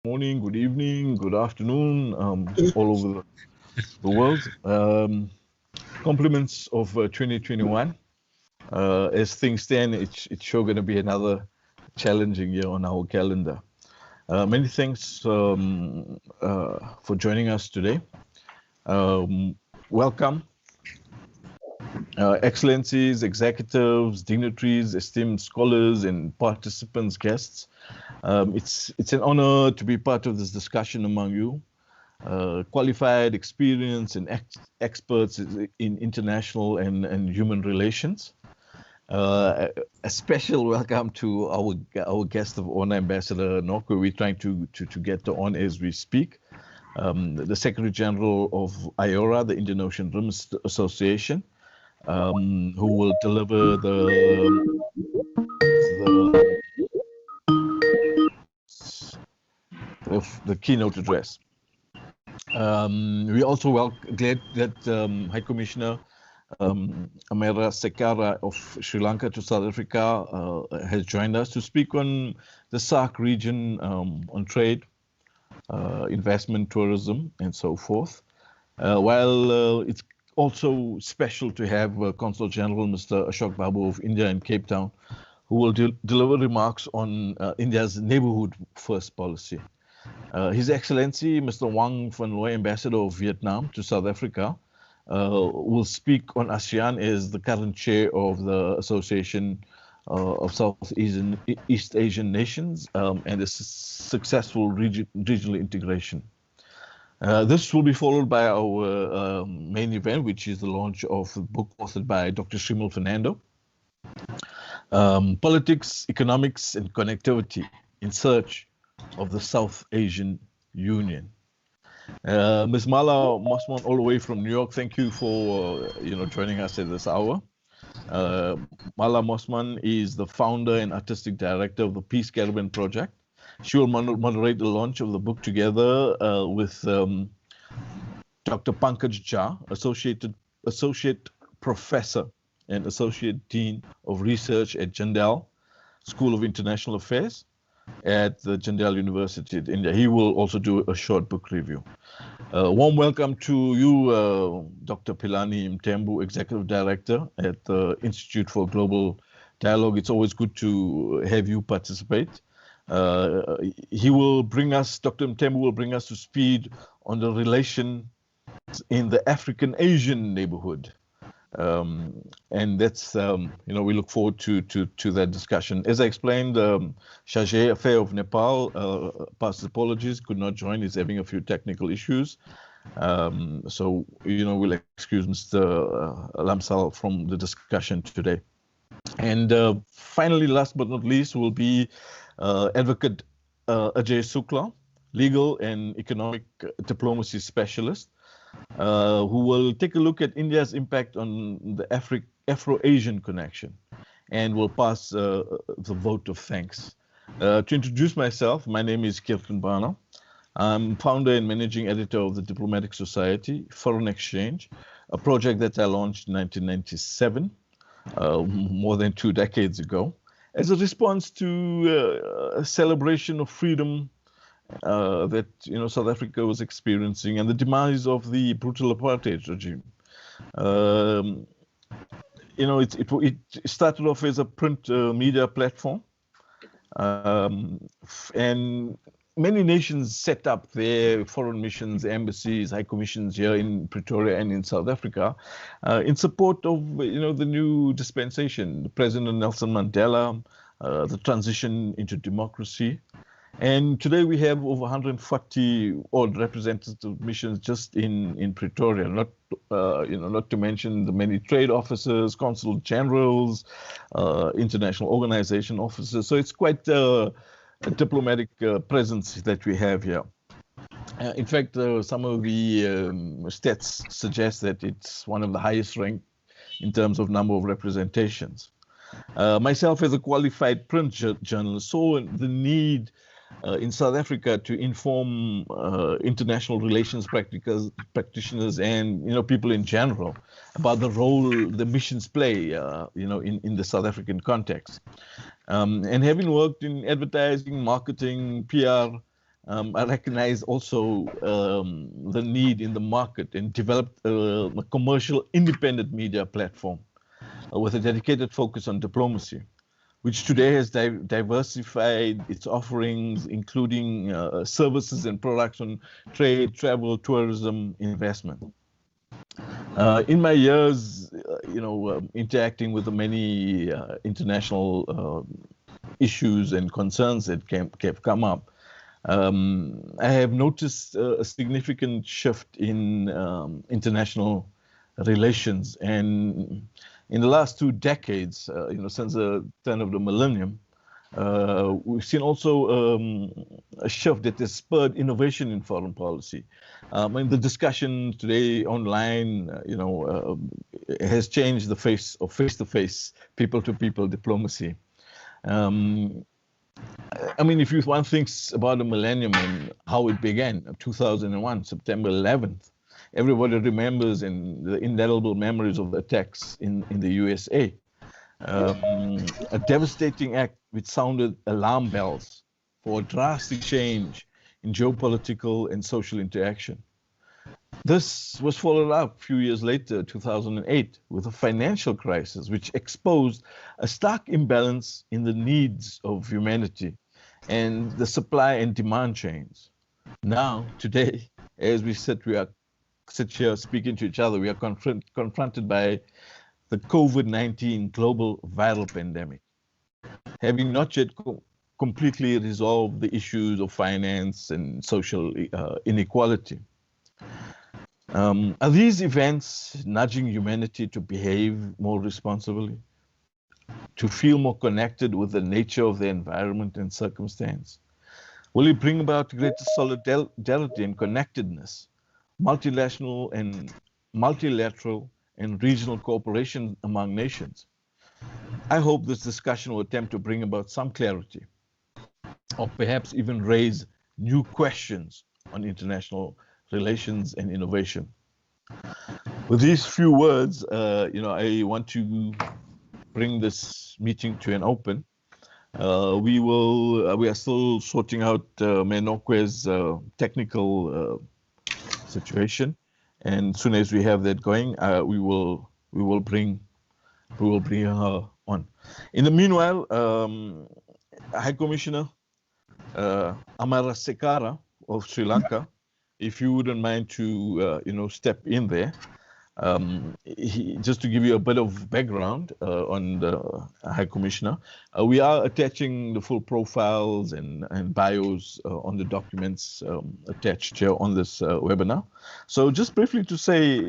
morning, good evening, good afternoon, all over the world. Compliments of 2021. As things stand, it's sure going to be another challenging year on our calendar. Many thanks for joining us today. Welcome, excellencies, executives, dignitaries, esteemed scholars, and participants, guests. It's an honor to be part of this discussion among you, qualified, experienced, and experts in international and human relations. A special welcome to our guest of honor, Ambassador Nokwe. We're trying to get on as we speak. The Secretary General of IORA, the Indian Ocean Rim Association, who will deliver the keynote address. We also glad that High Commissioner Amera Sekara of Sri Lanka to South Africa has joined us to speak on the SAARC region, on trade, investment, tourism, and so forth. While it's also special to have Consul General Mr. Ashok Babu of India in Cape Town, who will deliver remarks on India's neighborhood first policy. His Excellency Mr. Wang Van Loy, Ambassador of Vietnam to South Africa, will speak on ASEAN as the current chair of the Association of East Asian Nations and the successful regional integration. This will be followed by our main event, which is the launch of a book authored by Dr. Shrimal Fernando, Politics, Economics, and Connectivity in Search of the South Asian Union. Ms. Mala Mosman, all the way from New York, thank you for joining us at this hour. Mala Mosman is the founder and artistic director of the Peace Caribbean Project. She will moderate the launch of the book together with Dr. Pankaj Jha, Associate Professor and Associate Dean of Research at Jindal School of International Affairs at the Jindal University in India. He will also do a short book review. Warm welcome to you, Dr. Philani Mthembu, Executive Director at the Institute for Global Dialogue. It's always good to have you participate. He will bring us, Dr. Mthembu will bring us to speed on the relation in the African-Asian neighborhood. And that's, we look forward to that discussion. As I explained, Shajay Affair of Nepal, past apologies, could not join. He's having a few technical issues. So, we'll excuse Mr. Lamsal from the discussion today. And finally, last but not least, will be Advocate Ajay Sukla, legal and economic diplomacy specialist, who will take a look at India's impact on the Afro-Asian connection and will pass the vote of thanks. To introduce myself, my name is Kirtan Bana. I'm founder and managing editor of the Diplomatic Society, Foreign Exchange, a project that I launched in 1997, more than 2 decades ago, as a response to a celebration of freedom that South Africa was experiencing and the demise of the brutal apartheid regime. It started off as a print media platform, and many nations set up their foreign missions, embassies, high commissions here in Pretoria and in South Africa in support of the new dispensation, President Nelson Mandela, the transition into democracy. And today we have over 140 odd representative missions just in Pretoria, not to mention the many trade officers, consul generals, international organization officers. So it's quite a diplomatic presence that we have here. In fact, some of the stats suggest that it's one of the highest ranked in terms of number of representations. Myself, as a qualified print journalist, saw the need in South Africa to inform international relations practitioners and people in general about the role the missions play in the South African context. And having worked in advertising, marketing, PR, I recognize also the need in the market and developed a commercial independent media platform with a dedicated focus on diplomacy, which today has diversified its offerings, including services and products on trade, travel, tourism, investment. In my years, interacting with the many international issues and concerns that have come up, I have noticed a significant shift in international relations, and in the last 2 decades, since the turn of the millennium, we've seen also a shift that has spurred innovation in foreign policy. And the discussion today online, has changed the face of face-to-face, people-to-people diplomacy. If one thinks about the millennium and how it began, 2001, September 11th, everybody remembers in the indelible memories of the attacks in the USA. A devastating act which sounded alarm bells for a drastic change in geopolitical and social interaction. This was followed up a few years later, 2008, with a financial crisis which exposed a stark imbalance in the needs of humanity and the supply and demand chains. Now, today, as we sit here speaking to each other, we are confronted by the COVID-19 global viral pandemic, having not yet completely resolved the issues of finance and social inequality. Are these events nudging humanity to behave more responsibly, to feel more connected with the nature of the environment and circumstance? Will it bring about greater solidarity and connectedness, multilateral and regional cooperation among nations? I hope this discussion will attempt to bring about some clarity, or perhaps even raise new questions on international relations and innovation. With these few words, I want to bring this meeting to an open. We are still sorting out Menokwe's technical situation, and as soon as we have that going, we will bring her on. In the meanwhile, High Commissioner Amara Sekara of Sri Lanka, if you wouldn't mind to step in there, just to give you a bit of background on the High Commissioner. We are attaching the full profiles and bios on the documents attached here on this webinar. So just briefly to say,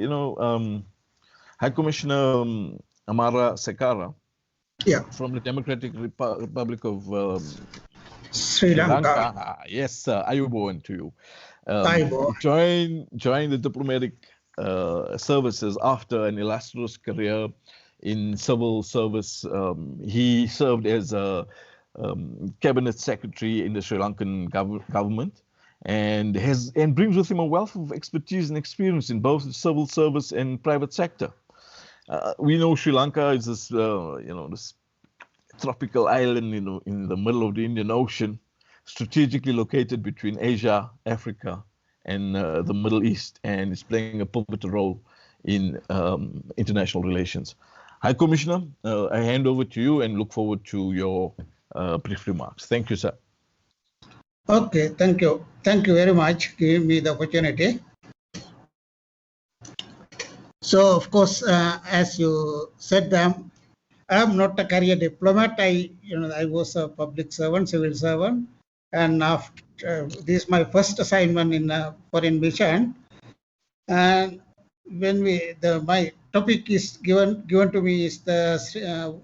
High Commissioner Amara Sekara, from the Democratic Republic of Sri Lanka. Yes, Ayubowan to you. Joined the diplomatic services after an illustrious career in civil service. He served as a cabinet secretary in the Sri Lankan government, and brings with him a wealth of expertise and experience in both the civil service and private sector. We know Sri Lanka is this, this tropical island, in the middle of the Indian Ocean, strategically located between Asia, Africa, and the Middle East, and is playing a pivotal role in international relations. High Commissioner, I hand over to you and look forward to your brief remarks. Thank you, sir. Okay, thank you. Thank you very much for giving me the opportunity. So, of course, as you said, I am not a career diplomat. I was a public servant, civil servant, and after this is my first assignment in a foreign mission. And when my topic is given to me is the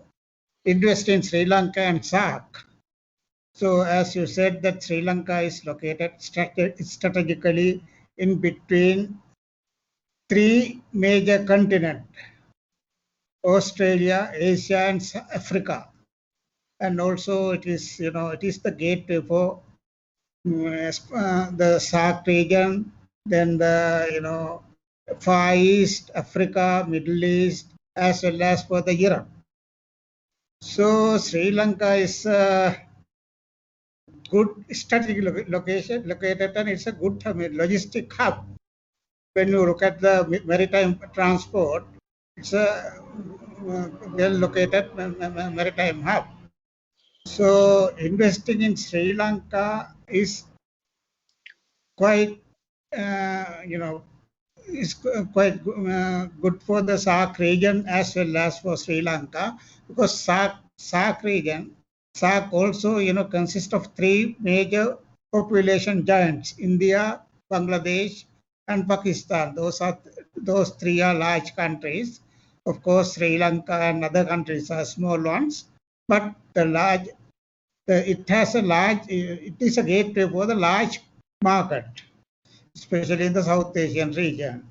interest in Sri Lanka and SAARC. So, as you said, that Sri Lanka is located strategically in between 3 major continents: Australia, Asia, and Africa. And also it is the gateway for the SAARC region, then the Far East, Africa, Middle East, as well as for the Europe. So Sri Lanka is good strategic location, located, and it's a good logistic hub. When you look at the maritime transport, it's a well-located maritime hub. So investing in Sri Lanka is quite, is quite good for the SAARC region as well as for Sri Lanka, because SAARC region, SAARC also, consists of three major population giants: India, Bangladesh, and Pakistan. Those three are large countries. Of course, Sri Lanka and other countries are small ones, but it is a gateway for the large market, especially in the South Asian region.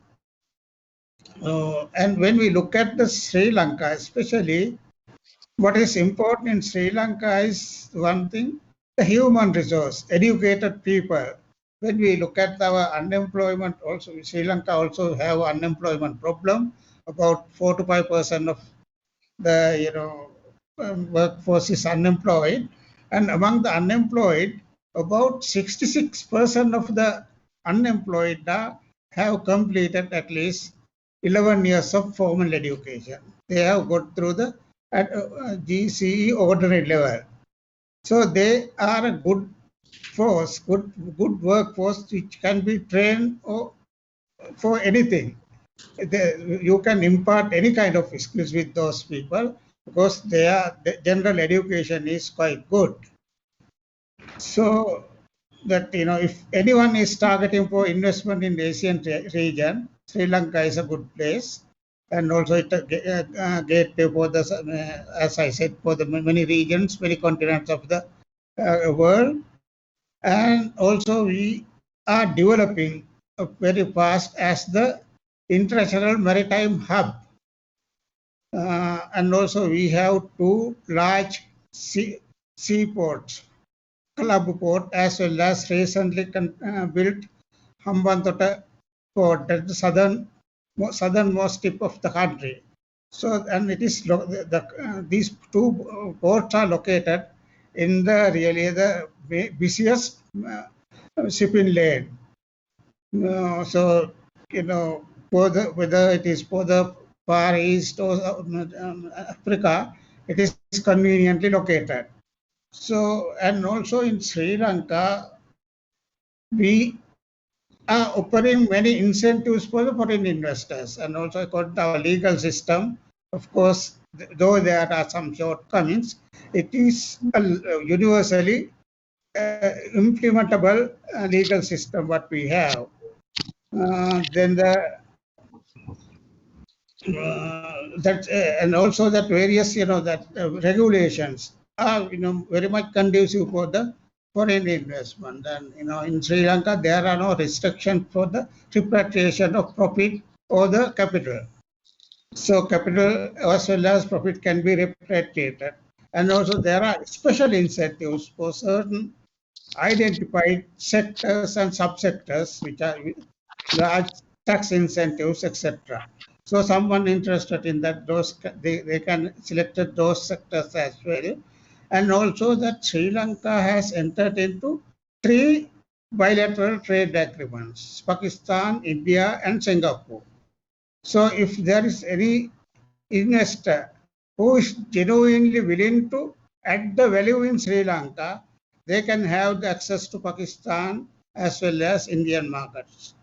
And when we look at the Sri Lanka, especially, what is important in Sri Lanka is one thing: the human resource, educated people. When we look at our unemployment, also Sri Lanka also have unemployment problem. About 4 to 5% of the workforce is unemployed, and among the unemployed, about 66% of the unemployed have completed at least 11 years of formal education. They have got through the GCE ordinary level. So they are a good force, good workforce, which can be trained for anything. You can impart any kind of skills with those people because the general education is quite good. So that, if anyone is targeting for investment in the Asian region, Sri Lanka is a good place. And also it's a gateway for the, as I said, for the many regions, many continents of the world. And also we are developing very fast as the international maritime hub. And also we have two large seaports, Colombo Port as well as recently built Hambantota Port at the southernmost tip of the country. So, and it is these two ports are located in the busiest shipping lane. So, whether it is for the Far East or Africa, it is conveniently located. So, and also in Sri Lanka, we are offering many incentives for the foreign investors, and also according to our legal system, of course, though there are some shortcomings, it is a universally implementable legal system what we have. Then and also that various regulations are very much conducive for the foreign investment. And in Sri Lanka there are no restrictions for the repatriation of profit or the capital. So capital as well as profit can be repatriated. And also there are special incentives for certain identified sectors and subsectors, which are large tax incentives, etc. So someone interested in that, they can select those sectors as well. And also that Sri Lanka has entered into 3 bilateral trade agreements: Pakistan, India, and Singapore. So if there is any investor who is genuinely willing to add the value in Sri Lanka, they can have the access to Pakistan as well as Indian markets.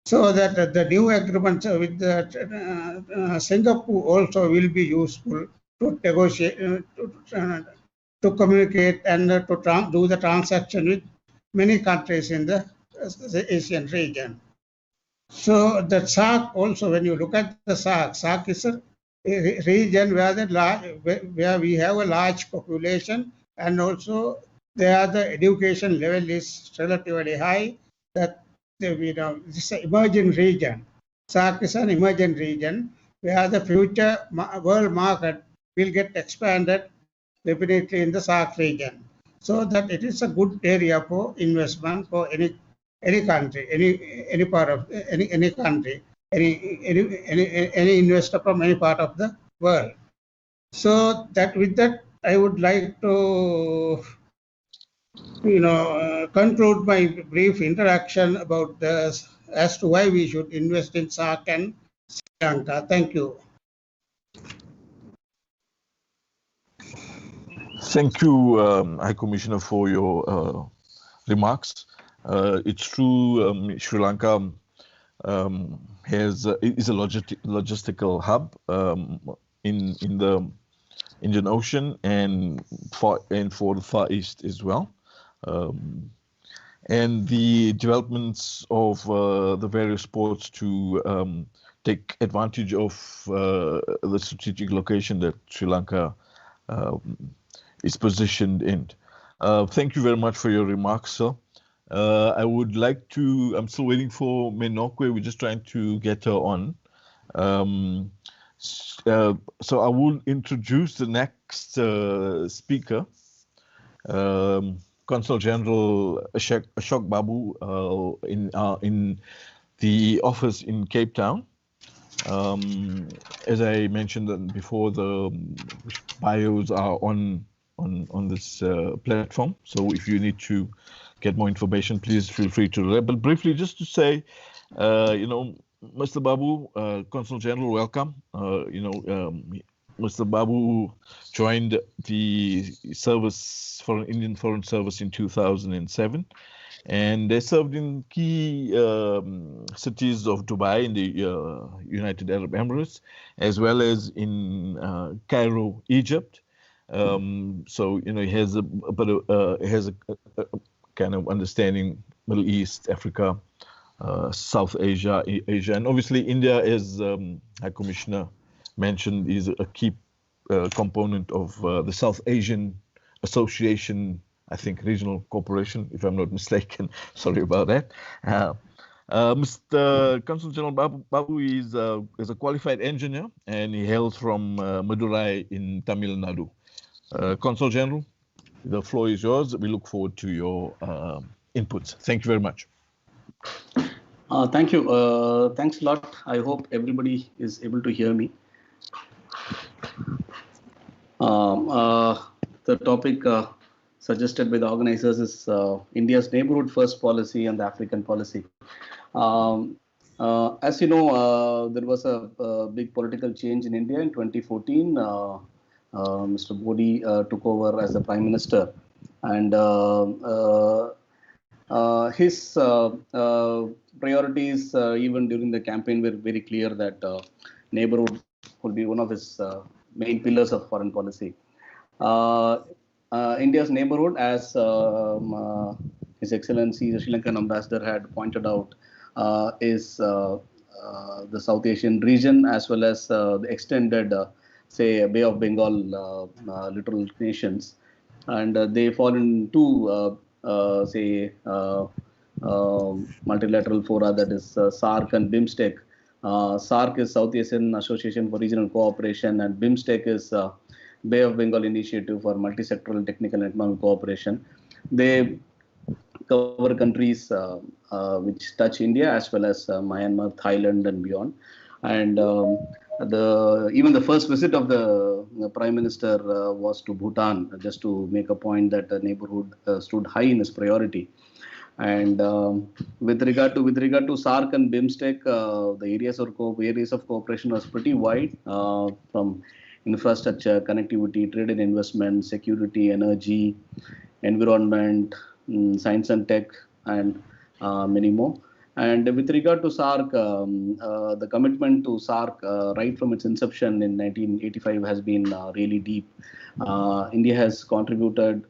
So that the new agreement with Singapore also will be useful to negotiate, to communicate, and to do the transaction with many countries in the Asian region. So the SAARC also, when you look at the SAARC is a region where we have a large population, and also there the education level is relatively high. That this is an emerging region. SAARC is an emerging region where the future world market will get expanded definitely in the SAARC region. So that it is a good area for investment for any country, any part of any country, any investor from any part of the world. So that with that I would like to, conclude my brief interaction about this as to why we should invest in SAARC and Sri Lanka. Thank you. Thank you, High Commissioner, for your remarks. It's true, Sri Lanka is a logistical hub in the Indian Ocean and for the Far East as well. And the developments of the various ports to take advantage of the strategic location that Sri Lanka is positioned in. Thank you very much for your remarks, sir. I would like to, I'm still waiting for Menokwe. We're just trying to get her on. So I will introduce the next speaker, Consul General Ashok Babu in the office in Cape Town. As I mentioned before, the bios are on this platform. So if you need to get more information, please feel free to read. But briefly, just to say, Mr. Babu, Consul General, welcome. Mr. Babu joined the service for an Indian Foreign Service in 2007, and they served in key cities of Dubai in the United Arab Emirates, as well as in Cairo, Egypt. So he has a kind of understanding Middle East, Africa, South Asia, and obviously India, as High Commissioner mentioned, is a key component of the South Asian Association, I think, regional cooperation, if I'm not mistaken. Sorry about that. Mr. Consul General Babu is a qualified engineer, and he hails from Madurai in Tamil Nadu. Consul General, the floor is yours. We look forward to your inputs. Thank you very much. Thank you. Thanks a lot. I hope everybody is able to hear me. The topic suggested by the organizers is India's neighborhood first policy and the African policy. As you know, there was a big political change in India in 2014. Mr. Modi took over as the Prime Minister, and his priorities, even during the campaign, were very clear that neighborhood would be one of his main pillars of foreign policy. India's neighborhood, as His Excellency, the Sri Lankan ambassador, had pointed out, is the South Asian region, as well as the extended, say, Bay of Bengal littoral nations. And they fall into, multilateral fora, that is SAARC and BIMSTEC. SAARC is South Asian Association for Regional Cooperation, and BIMSTEC is Bay of Bengal Initiative for Multisectoral Technical and Economic Cooperation. They cover countries which touch India, as well as Myanmar, Thailand, and beyond. And even the first visit of the Prime Minister was to Bhutan, just to make a point that the neighborhood stood high in his priority. And with regard to SAARC and BIMSTEC, the areas of cooperation was pretty wide, from infrastructure, connectivity, trade and investment, security, energy, environment, science and tech, and many more. And with regard to SAARC, the commitment to SAARC right from its inception in 1985 has been really deep. India has contributed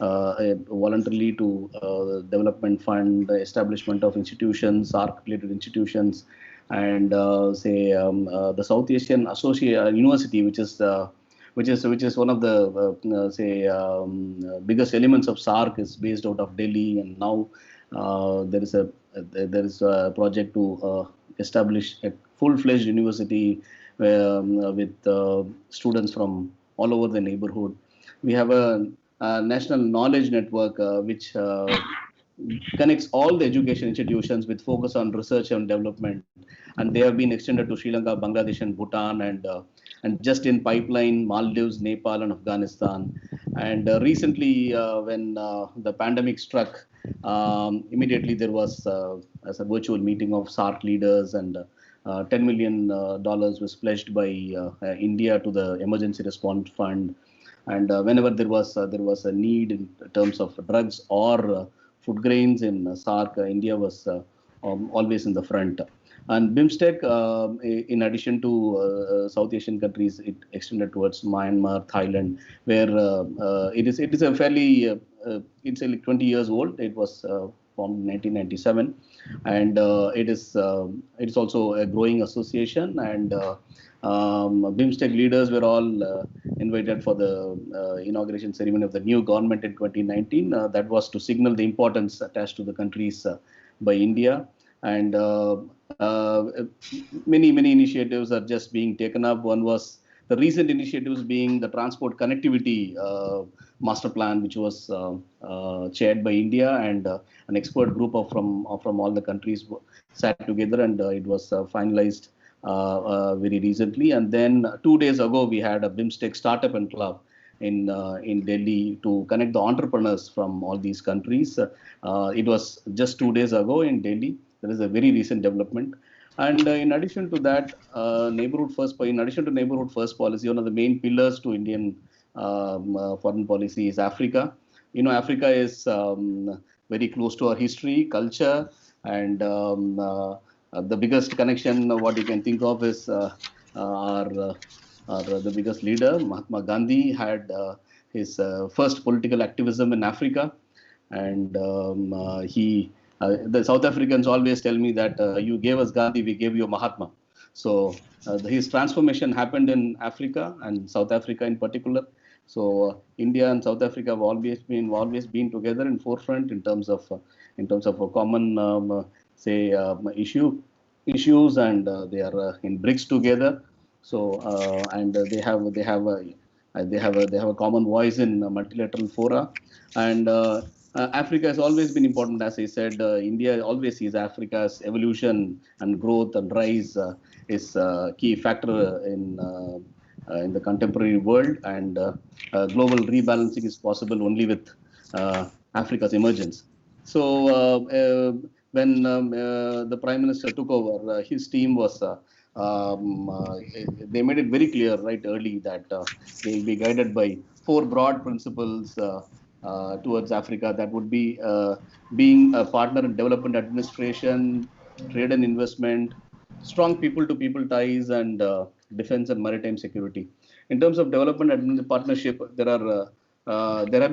voluntarily to the development fund, the establishment of institutions, SAARC-related institutions, and the South Asian University, which is one of the biggest elements of SAARC, is based out of Delhi, and now there is a project to establish a full-fledged university with students from all over the neighborhood. We have a national knowledge network which connects all the education institutions with focus on research and development, and they have been extended to Sri Lanka, Bangladesh, and Bhutan, and and just in pipeline Maldives, Nepal, and Afghanistan. And recently, when the pandemic struck, immediately there was as a virtual meeting of SARC leaders, and $10 million was pledged by India to the Emergency Response Fund. And whenever there was a need in terms of drugs or food grains in SARC, India was always in the front. And BIMSTEC, in addition to South Asian countries, it extended towards Myanmar, Thailand, where it is a fairly it's like 20 years old. It was formed in 1997, and it is also a growing association. And BIMSTEC leaders were all invited for the inauguration ceremony of the new government in 2019. That was to signal the importance attached to the countries by India. And many initiatives are just being taken up. One was the recent initiatives being the transport connectivity master plan, which was chaired by India, and an expert group from all the countries sat together, and it was finalized very recently. And then 2 days ago, we had a BIMSTEC startup and club in Delhi to connect the entrepreneurs from all these countries. It was just 2 days ago in Delhi. That is a very recent development. And in addition to that, neighborhood first policy, one of the main pillars to Indian foreign policy is Africa. Africa is very close to our history, culture, and the biggest connection, what you can think of, is the biggest leader, Mahatma Gandhi, had his first political activism in Africa. And the South Africans always tell me that you gave us Gandhi, we gave you Mahatma. So his transformation happened in Africa, and South Africa in particular. So India and South Africa have always been together in forefront in terms of a common issues, and they are in BRICS together. So and they have a common voice in multilateral fora. And Africa has always been important. As I said, India always sees Africa's evolution and growth and rise is a key factor in the contemporary world, and global rebalancing is possible only with Africa's emergence. So when the Prime Minister took over, his team was they made it very clear right early that they'll be guided by 4 broad principles towards Africa. That would be being a partner in development administration, trade and investment, strong people-to-people ties, and defense and maritime security. In terms of development and partnership, there have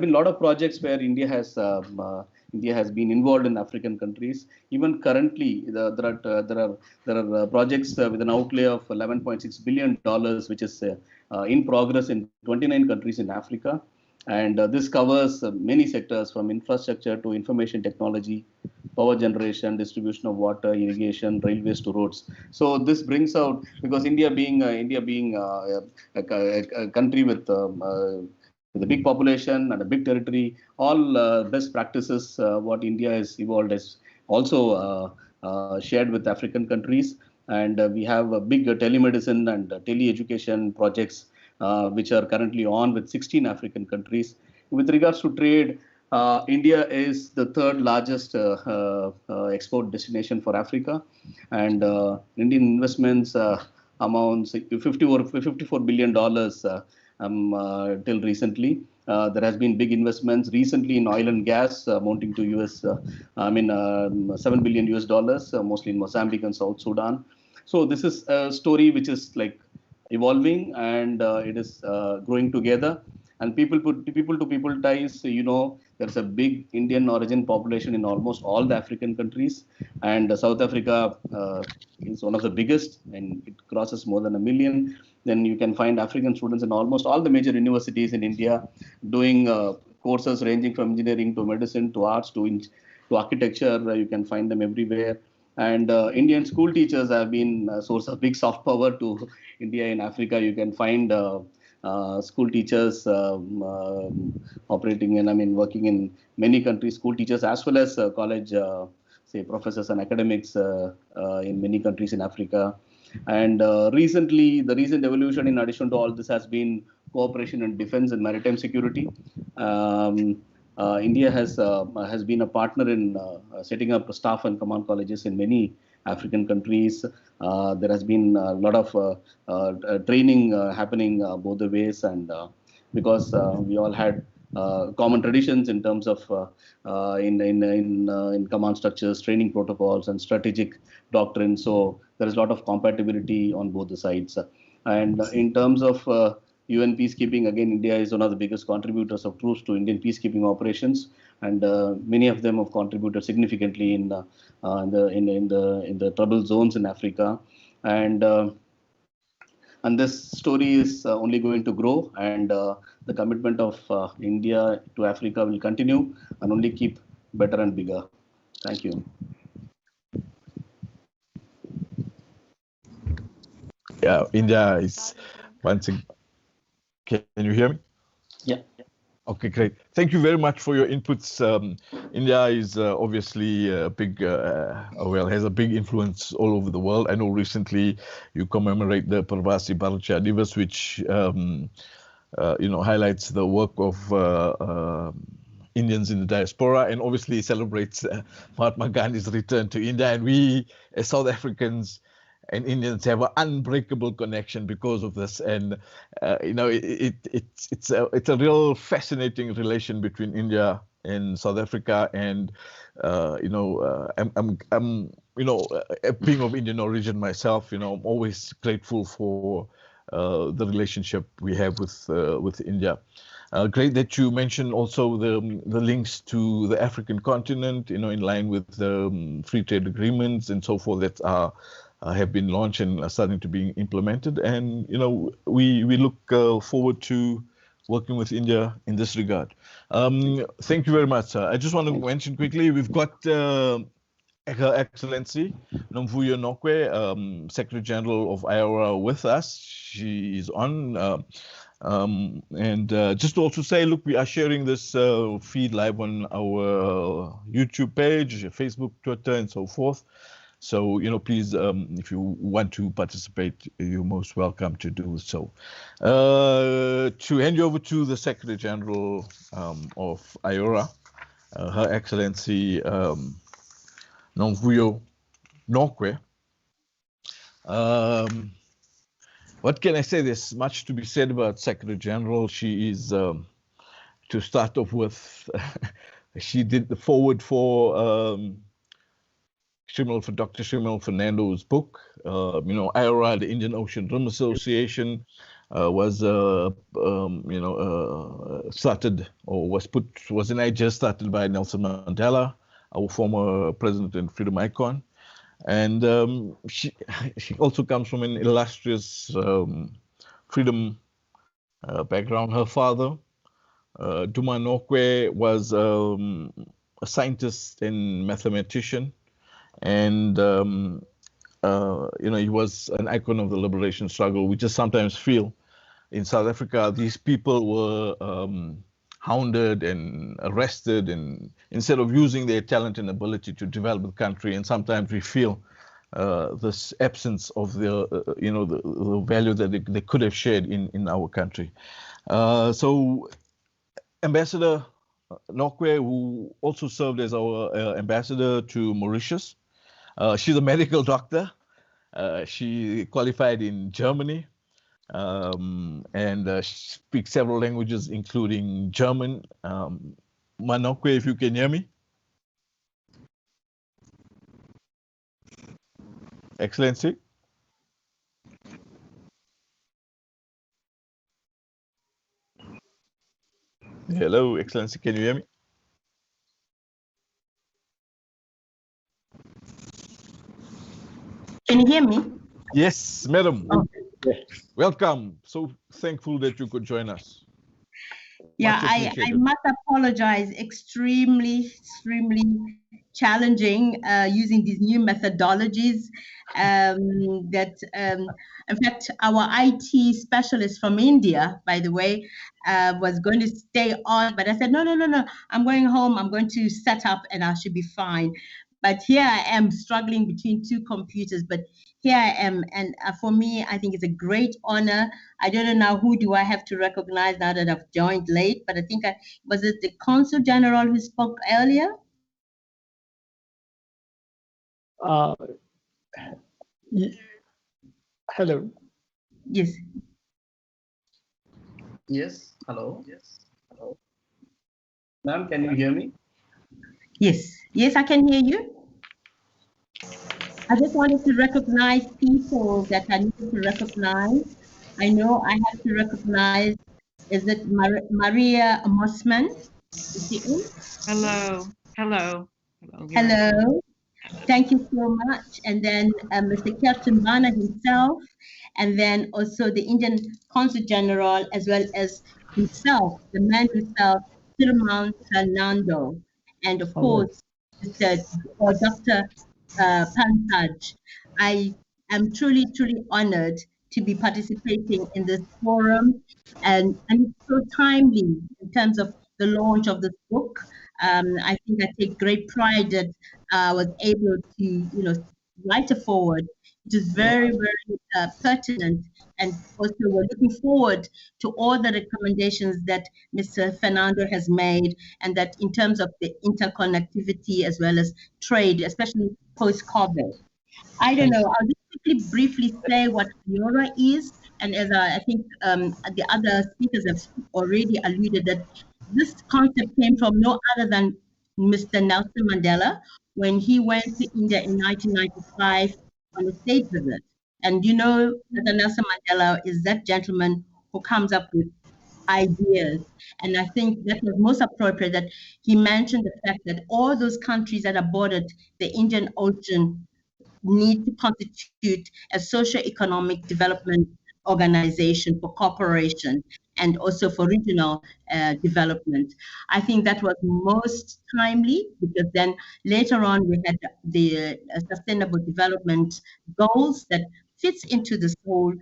been a lot of projects where India has been involved in African countries. Even currently, there are projects with an outlay of $11.6 billion, which is in progress in 29 countries in Africa. And this covers many sectors, from infrastructure to information technology, power generation, distribution of water, irrigation, railways to roads. So this brings out, because India being a country with a big population and a big territory, all best practices what India has evolved is also shared with African countries. And we have a big telemedicine and tele-education projects which are currently on with 16 African countries. With regards to trade, India is the 3rd largest export destination for Africa, and Indian investments amounts $54 billion till recently. There has been big investments recently in oil and gas amounting to $7 billion, mostly in Mozambique and South Sudan. So this is a story which is like evolving, and it is growing together. And people-to-people ties, there's a big Indian origin population in almost all the African countries, and South Africa is one of the biggest, and it crosses more than 1 million. Then you can find African students in almost all the major universities in India doing courses ranging from engineering to medicine to arts to architecture. You can find them everywhere. And Indian school teachers have been a source of big soft power to India in Africa. You can find school teachers operating working in many countries, school teachers as well as college, professors and academics in many countries in Africa. And recently, the recent evolution in addition to all this has been cooperation in defense and maritime security. India has been a partner in setting up staff and command colleges in many African countries. There has been a lot of training happening both the ways, and because we all had common traditions in terms of in command structures, training protocols, and strategic doctrine. So there is a lot of compatibility on both the sides. And in terms of UN peacekeeping, again, India is one of the biggest contributors of troops to Indian peacekeeping operations, and many of them have contributed significantly in the trouble zones in Africa. And this story is only going to grow, and the commitment of India to Africa will continue and only keep better and bigger. Thank you. Yeah, India is once again. Can you hear me? Yeah. Okay, great. Thank you very much for your inputs. India is obviously a big, has a big influence all over the world. I know recently you commemorate the Pravasi Bharatiya Divas, which highlights the work of Indians in the diaspora, and obviously celebrates Mahatma Gandhi's return to India. And we, as South Africans and Indians, have an unbreakable connection because of this. And it's a real fascinating relation between India and South Africa. And I'm being of Indian origin myself, I'm always grateful for the relationship we have with India. Great that you mentioned also the links to the African continent, in line with the free trade agreements and so forth that have been launched and are starting to be implemented. And, we look forward to working with India in this regard. Thank you very much. I just want to mention quickly, we've got Her Excellency Nomvuyo Nokwe, Secretary General of IORA, with us. She is on. And just to also say, look, we are sharing this feed live on our YouTube page, Facebook, Twitter, and so forth. So, please, if you want to participate, you're most welcome to do so. To hand you over to the Secretary General of IORA, Her Excellency Nomvuyo Nokwe. What can I say? There's much to be said about Secretary General. She is, to start off with, she did the forward for Dr. Shrimal Fernando's book. IORA, the Indian Ocean Rim Association, was an idea started by Nelson Mandela, our former president and freedom icon. And she also comes from an illustrious freedom background. Her father, Duma Nokwe, was a scientist and mathematician. And, he was an icon of the liberation struggle. We just sometimes feel in South Africa, these people were hounded and arrested, and instead of using their talent and ability to develop the country. And sometimes we feel this absence of the value that they could have shared in our country. So Ambassador Nokwe, who also served as our ambassador to Mauritius, she's a medical doctor. She qualified in Germany, and speaks several languages, including German. Manokwe, if you can hear me. Excellency. Hello, Excellency, can you hear me? Can you hear me? Yes, madam. Okay. Welcome. So thankful that you could join us. Yeah, I must apologize. Extremely challenging using these new methodologies. In fact, our IT specialist from India, by the way, was going to stay on, but I said, no, I'm going home. I'm going to set up and I should be fine. But here I am struggling between two computers. But here I am. And for me, I think it's a great honor. I don't know now who do I have to recognize now that I've joined late, but I think was it the Consul General who spoke earlier? Hello. Yes. Yes. Hello. Yes. Hello. Ma'am, can you hear me? Yes. Yes, I can hear you. I just wanted to recognize people that I need to recognize. I know I have to recognize, is it Maria Mossman? Is she in? Hello. Hello. Hello. Hello. Thank you so much. And then Mr. Captain Bana himself, and then also the Indian Consul General, as well as himself, the man himself, Tirman Fernando, and of course, Mr. or Dr. Pankaj. I am truly, truly honored to be participating in this forum, and it's so timely in terms of the launch of this book. I think I take great pride that I was able to, write a forward, which is very, very pertinent. And also, we're looking forward to all the recommendations that Mr. Fernando has made, and that in terms of the interconnectivity as well as trade, especially post-COVID. I don't know. I'll just quickly, briefly say what IORA is, and as I think the other speakers have already alluded, that this concept came from no other than Mr. Nelson Mandela when he went to India in 1995 on a state visit. And you know, Mr. Nelson Mandela is that gentleman who comes up with ideas. And I think that was most appropriate that he mentioned the fact that all those countries that are bordered the Indian Ocean need to constitute a socio-economic development organization for cooperation and also for regional development. I think that was most timely because then later on we had the sustainable development goals that fits into this whole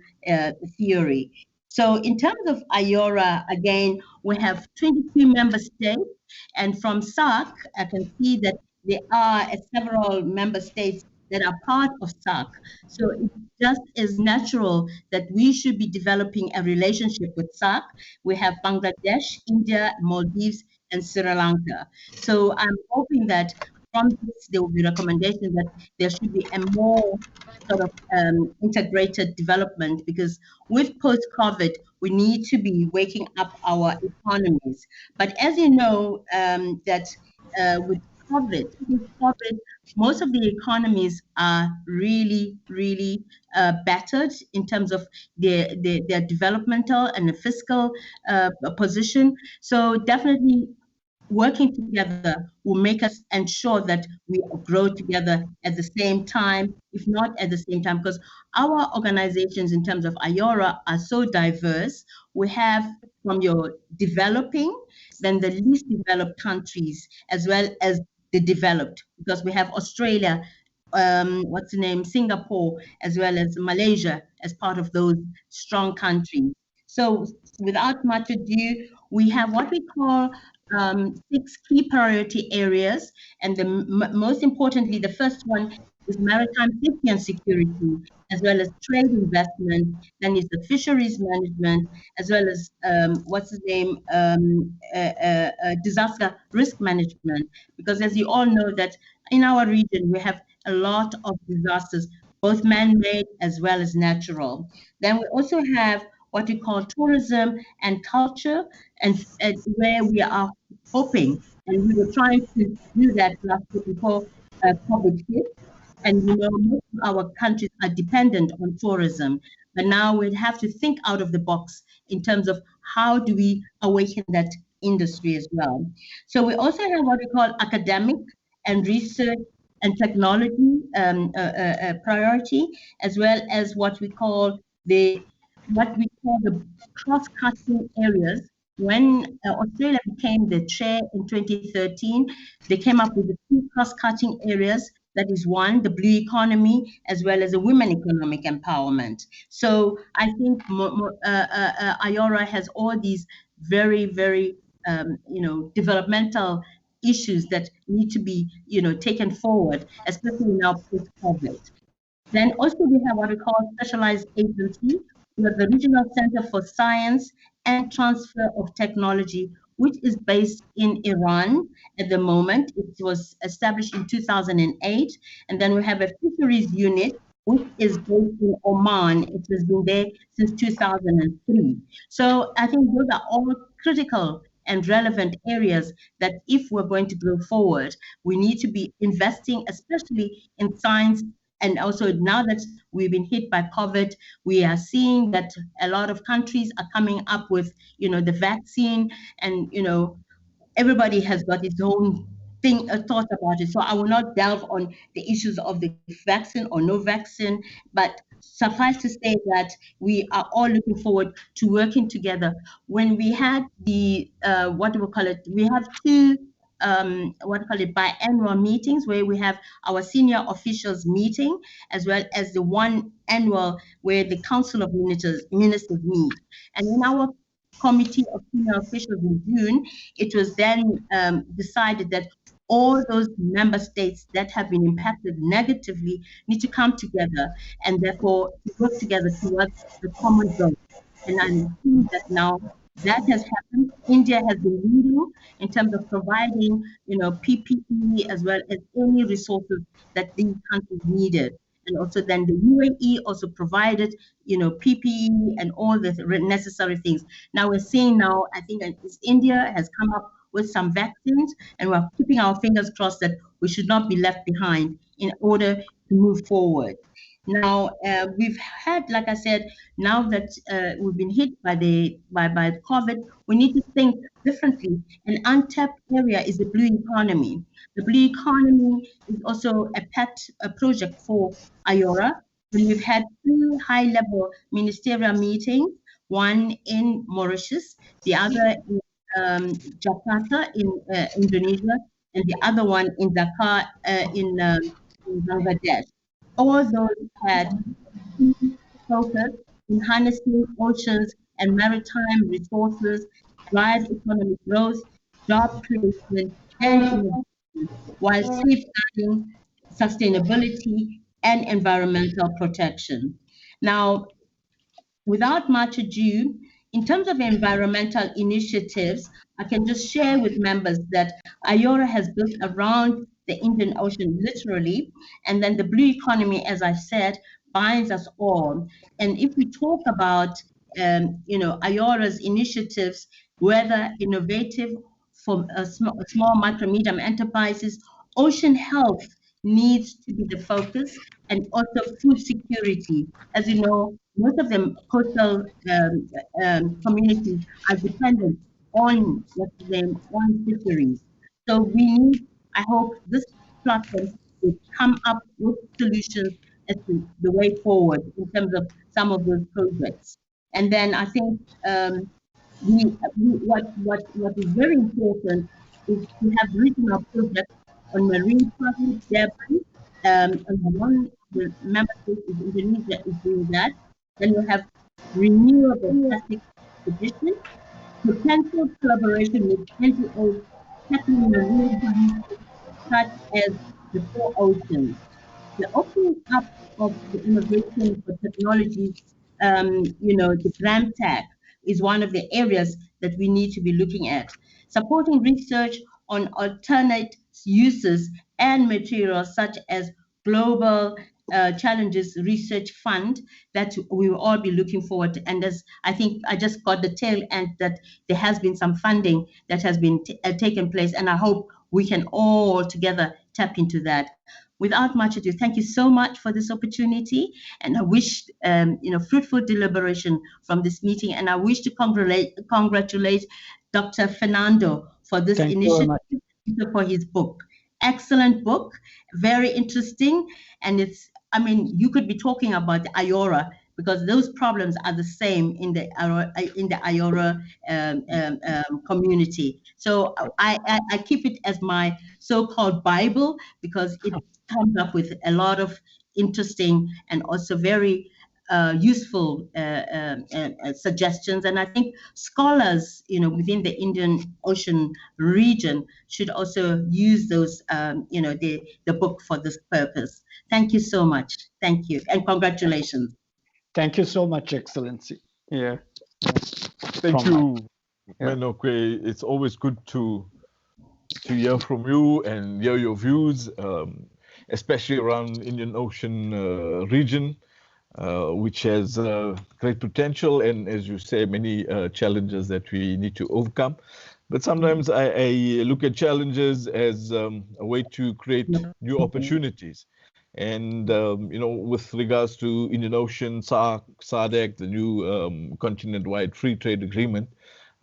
theory. So in terms of IORA, again, we have 22 member states, and from SARC, I can see that there are several member states that are part of SARC. So it's just as natural that we should be developing a relationship with SARC. We have Bangladesh, India, Maldives, and Sri Lanka. So I'm hoping that from this, there will be recommendations that there should be a more sort of integrated development, because with post-COVID, we need to be waking up our economies. But as you know, that with COVID, most of the economies are really, really battered in terms of their developmental and the fiscal position. So definitely working together will make us ensure that we grow together at the same time, if not at the same time, because our organizations in terms of IORA are so diverse. We have from your developing, then the least developed countries, as well as the developed, because we have Australia, what's the name, Singapore, as well as Malaysia as part of those strong countries. So without much ado, we have what we call 6 key priority areas. And most importantly, the first one is maritime safety and security, as well as trade investment, then is the fisheries management, as well as disaster risk management. Because as you all know that in our region, we have a lot of disasters, both man-made as well as natural. Then we also have what we call tourism and culture, and where we are hoping, and we were trying to do that last year before COVID hit. And most of our countries are dependent on tourism, but now we have to think out of the box in terms of how do we awaken that industry as well. So we also have what we call academic and research and technology priority, as well as what we call the cross-cutting areas. When Australia became the chair in 2013, they came up with the 2 cross-cutting areas. That is one, the blue economy, as well as the women economic empowerment. So I think IORA has all these very, very, developmental issues that need to be, taken forward, especially now post-COVID. Then also we have what we call specialized agency. We have the Regional Center for Science and Transfer of Technology, which is based in Iran at the moment. It was established in 2008. And then we have a fisheries unit, which is based in Oman. It has been there since 2003. So I think those are all critical and relevant areas that if we're going to go forward, we need to be investing, especially in science. And also now that we've been hit by COVID, we are seeing that a lot of countries are coming up with, the vaccine, and, everybody has got its own thing, a thought about it. So I will not delve on the issues of the vaccine or no vaccine, but suffice to say that we are all looking forward to working together. When we had the, what do we call it? We have two biannual meetings where we have our senior officials meeting, as well as the one annual where the Council of Ministers meet. And in our committee of senior officials in June, it was then decided that all those member states that have been impacted negatively need to come together and therefore to work together towards the common goal. And I'm seeing that now that has happened. India has been leading in terms of providing, PPE as well as any resources that these countries needed. And also then the UAE also provided, PPE and all the necessary things. Now we're seeing I think India has come up with some vaccines, and we're keeping our fingers crossed that we should not be left behind in order to move forward. Now we've had, like I said, now that we've been hit by COVID, we need to think differently. An untapped area is the blue economy. The blue economy is also a pet project for IORA. And we've had two high-level ministerial meetings, one in Mauritius, the other in Jakarta in Indonesia, and the other one in Dhaka in Bangladesh. All those had focus in harnessing oceans and maritime resources, drive economic growth, job creation, and innovation, while safeguarding sustainability and environmental protection. Now, without much ado, in terms of environmental initiatives, I can just share with members that IORA has built around the Indian Ocean, literally, and then the blue economy, as I said, binds us all. And if we talk about, IORA's initiatives, whether innovative for small micro medium enterprises, ocean health needs to be the focus, and also food security. As you know, most of the coastal communities are dependent on, on fisheries. So we need, I hope this platform will come up with solutions as to the way forward in terms of some of those projects. And then I think what is very important is to have regional projects on marine projects, Durban, and the member state is Indonesia is doing that. Then we have renewable plastic acquisition, potential collaboration with NGOs tackling marine pollution such as the four oceans. The opening up of the innovation for technologies, the GRAM tech is one of the areas that we need to be looking at. Supporting research on alternate uses and materials such as Global Challenges Research Fund that we will all be looking forward to. And as I think I just got the tail end that there has been some funding that has been taken place, and I hope we can all together tap into that. Without much ado, thank you so much for this opportunity, and I wish fruitful deliberation from this meeting. And I wish to congratulate Dr. Fernando for this initiative, for his book. Excellent book, very interesting, and you could be talking about the IORA because those problems are the same in the IORA community. So I keep it as my so-called Bible because it comes up with a lot of interesting and also very useful suggestions. And I think scholars, within the Indian Ocean region should also use those, the book for this purpose. Thank you so much. Thank you. And congratulations. Thank you so much, Excellency. Yeah. Thank you, Menokwe. It's always good to hear from you and hear your views, especially around Indian Ocean region, which has great potential and, as you say, many challenges that we need to overcome. But sometimes I look at challenges as a way to create new opportunities. And, with regards to Indian Ocean, SADC, the new continent-wide free trade agreement,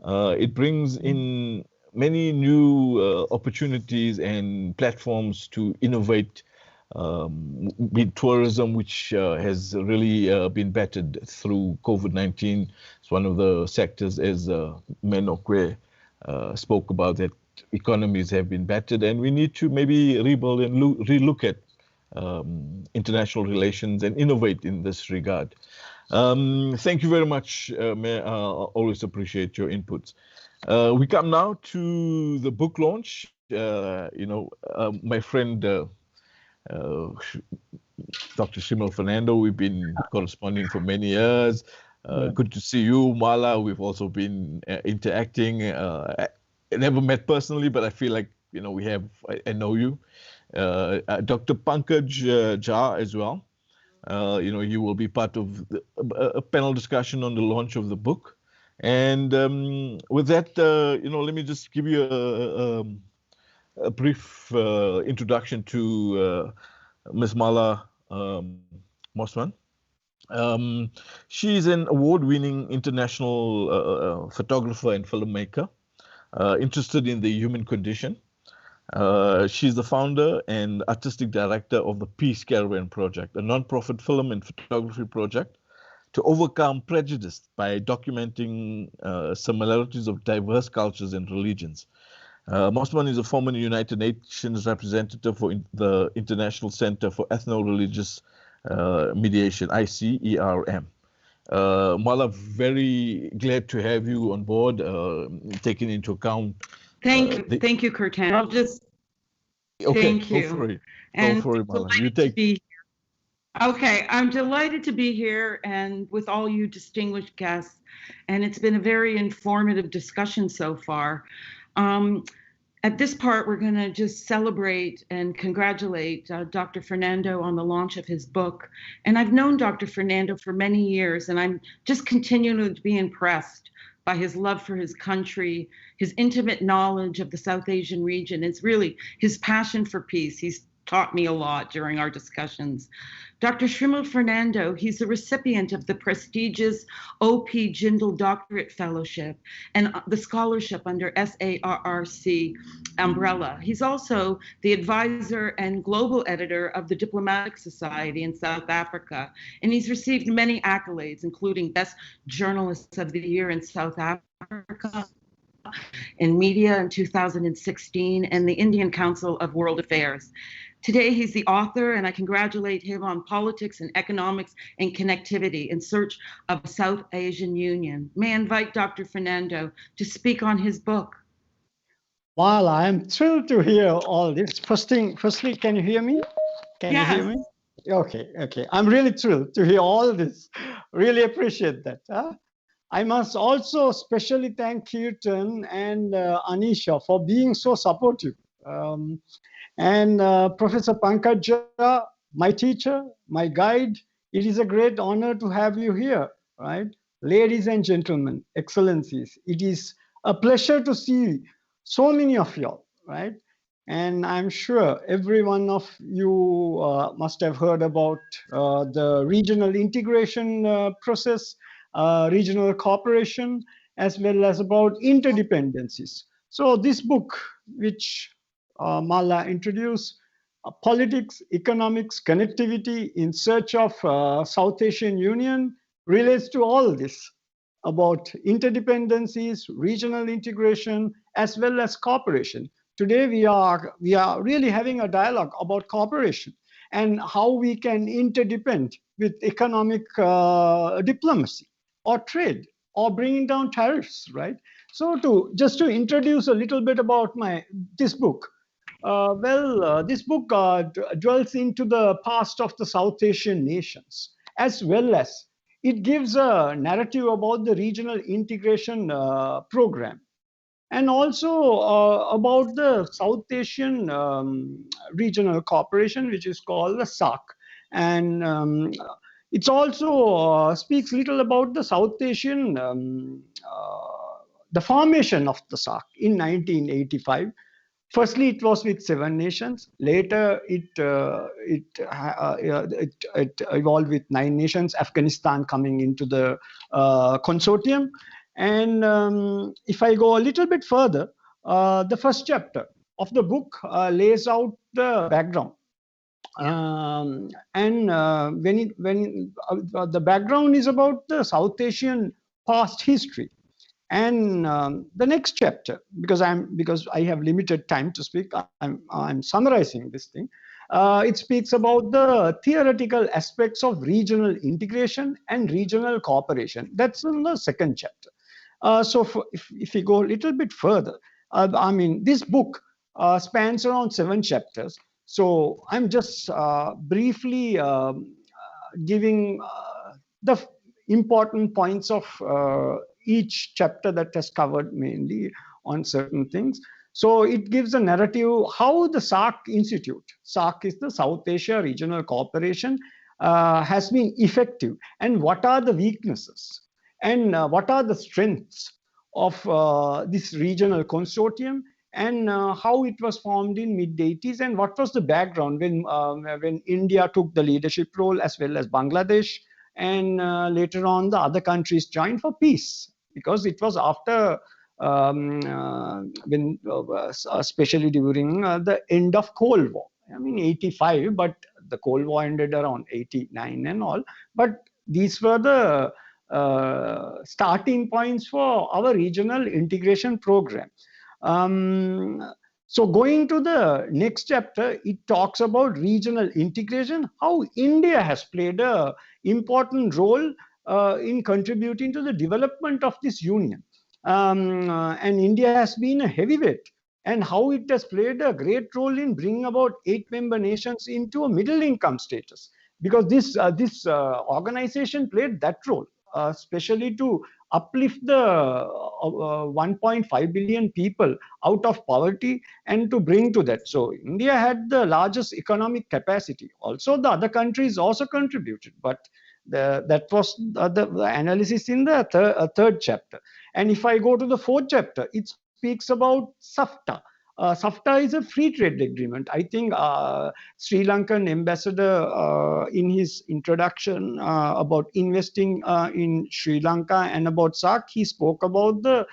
it brings in many new opportunities and platforms to innovate, be it tourism, which has really been battered through COVID-19. It's one of the sectors, as Menokwe spoke about, that economies have been battered, and we need to maybe rebuild and relook at international relations and innovate in this regard. Thank you very much, Mayor. I always appreciate your inputs. We come now to the book launch. My friend Dr. Shrimal Fernando, we've been corresponding for many years. Good to see you, Mala. We've also been interacting. I never met personally, but I feel like we have. I know you. Dr. Pankaj Jha as well. You will be part of a panel discussion on the launch of the book. And with that, let me just give you a brief introduction to Ms. Mala Mosman. She's an award-winning international photographer and filmmaker, interested in the human condition. She's the founder and artistic director of the Peace Caravan Project, a non-profit film and photography project to overcome prejudice by documenting similarities of diverse cultures and religions. Mosman is a former United Nations representative for the International Center for Ethno-Religious Mediation, ICERM. Mala, very glad to have you on board, taking into account. Thank you, Kirtan. I'll just thank you. Go for it. And go for it, Mala. You take. Okay, I'm delighted to be here and with all you distinguished guests, and it's been a very informative discussion so far. At this part, we're going to just celebrate and congratulate Dr. Fernando on the launch of his book. And I've known Dr. Fernando for many years, and I'm just continuing to be impressed by his love for his country, his intimate knowledge of the South Asian region. It's really his passion for peace. He's taught me a lot during our discussions. Dr. Shrimal Fernando, he's the recipient of the prestigious O.P. Jindal Doctorate Fellowship and the scholarship under SARRC umbrella. He's also the advisor and global editor of the Diplomatic Society in South Africa, and he's received many accolades, including Best Journalist of the Year in South Africa, in media in 2016, and the Indian Council of World Affairs. Today, he's the author, and I congratulate him on Politics and Economics and Connectivity in Search of a South Asian Union. May I invite Dr. Fernando to speak on his book? Well, I'm thrilled to hear all this. Firstly, can you hear me? Can you hear me? Okay. I'm really thrilled to hear all this. Really appreciate that. I must also especially thank Kirtan and Anisha for being so supportive. And Professor Pankaj Jha, my teacher, my guide, it is a great honor to have you here, right? Ladies and gentlemen, excellencies, it is a pleasure to see so many of you, right? And I'm sure every one of you must have heard about the regional integration process, regional cooperation, as well as about interdependencies. So this book, which Mala introduced, Politics, Economics, Connectivity in Search of South Asian Union, relates to all this about interdependencies, regional integration, as well as cooperation. Today we are really having a dialogue about cooperation. and how we can interdepend with economic diplomacy or trade or bringing down tariffs, right? So just to introduce a little bit about this book. This book dwells into the past of the South Asian nations, as well as it gives a narrative about the regional integration program, and also about the South Asian regional cooperation, which is called the SARC. And it also speaks little about the South Asian, the formation of the SARC in 1985. Firstly, it was with 7 nations. Later, it evolved with 9 nations, Afghanistan coming into the consortium. And if I go a little bit further, the first chapter of the book lays out the background. When the background is about the South Asian past history. And the next chapter, because I have limited time to speak, I'm summarizing this thing. It speaks about the theoretical aspects of regional integration and regional cooperation. That's in the second chapter. If we go a little bit further, this book spans around 7 chapters. So I'm just briefly giving the important points of each chapter that has covered mainly on certain things. So it gives a narrative how the SARC Institute, SARC is the South Asia Regional Cooperation, has been effective, and what are the weaknesses, and what are the strengths of this regional consortium, and how it was formed in mid-80s, and what was the background when India took the leadership role, as well as Bangladesh, and later on the other countries joined for peace, because it was after especially during the end of Cold War. 85, but the Cold War ended around 89 and all. But these were the starting points for our regional integration program. So going to the next chapter, it talks about regional integration, how India has played an important role in contributing to the development of this union. And India has been a heavyweight, and how it has played a great role in bringing about 8 member nations into a middle income status, because this organization played that role, especially to uplift the 1.5 billion people out of poverty and to bring to that. So India had the largest economic capacity. Also, the other countries also contributed, but that was the analysis in the third chapter. And if I go to the 4th chapter, it speaks about SAFTA. SAFTA is a free trade agreement. I think Sri Lankan ambassador in his introduction about investing in Sri Lanka and about SARC, he spoke about the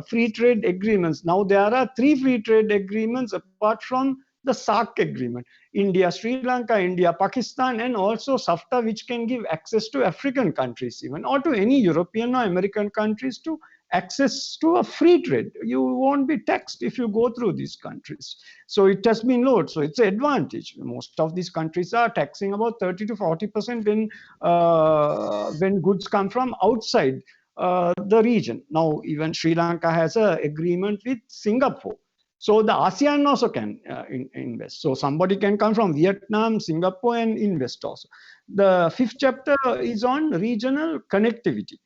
free trade agreements. Now there are 3 free trade agreements apart from the SARC agreement: India, Sri Lanka, India, Pakistan, and also SAFTA, which can give access to African countries even, or to any European or American countries to access to a free trade. You won't be taxed if you go through these countries. So it has been lowered. So it's an advantage. Most of these countries are taxing about 30 to 40% when goods come from outside the region. Now even Sri Lanka has an agreement with Singapore. So the ASEAN also can invest. So somebody can come from Vietnam, Singapore, and invest also. The 5th chapter is on regional connectivity.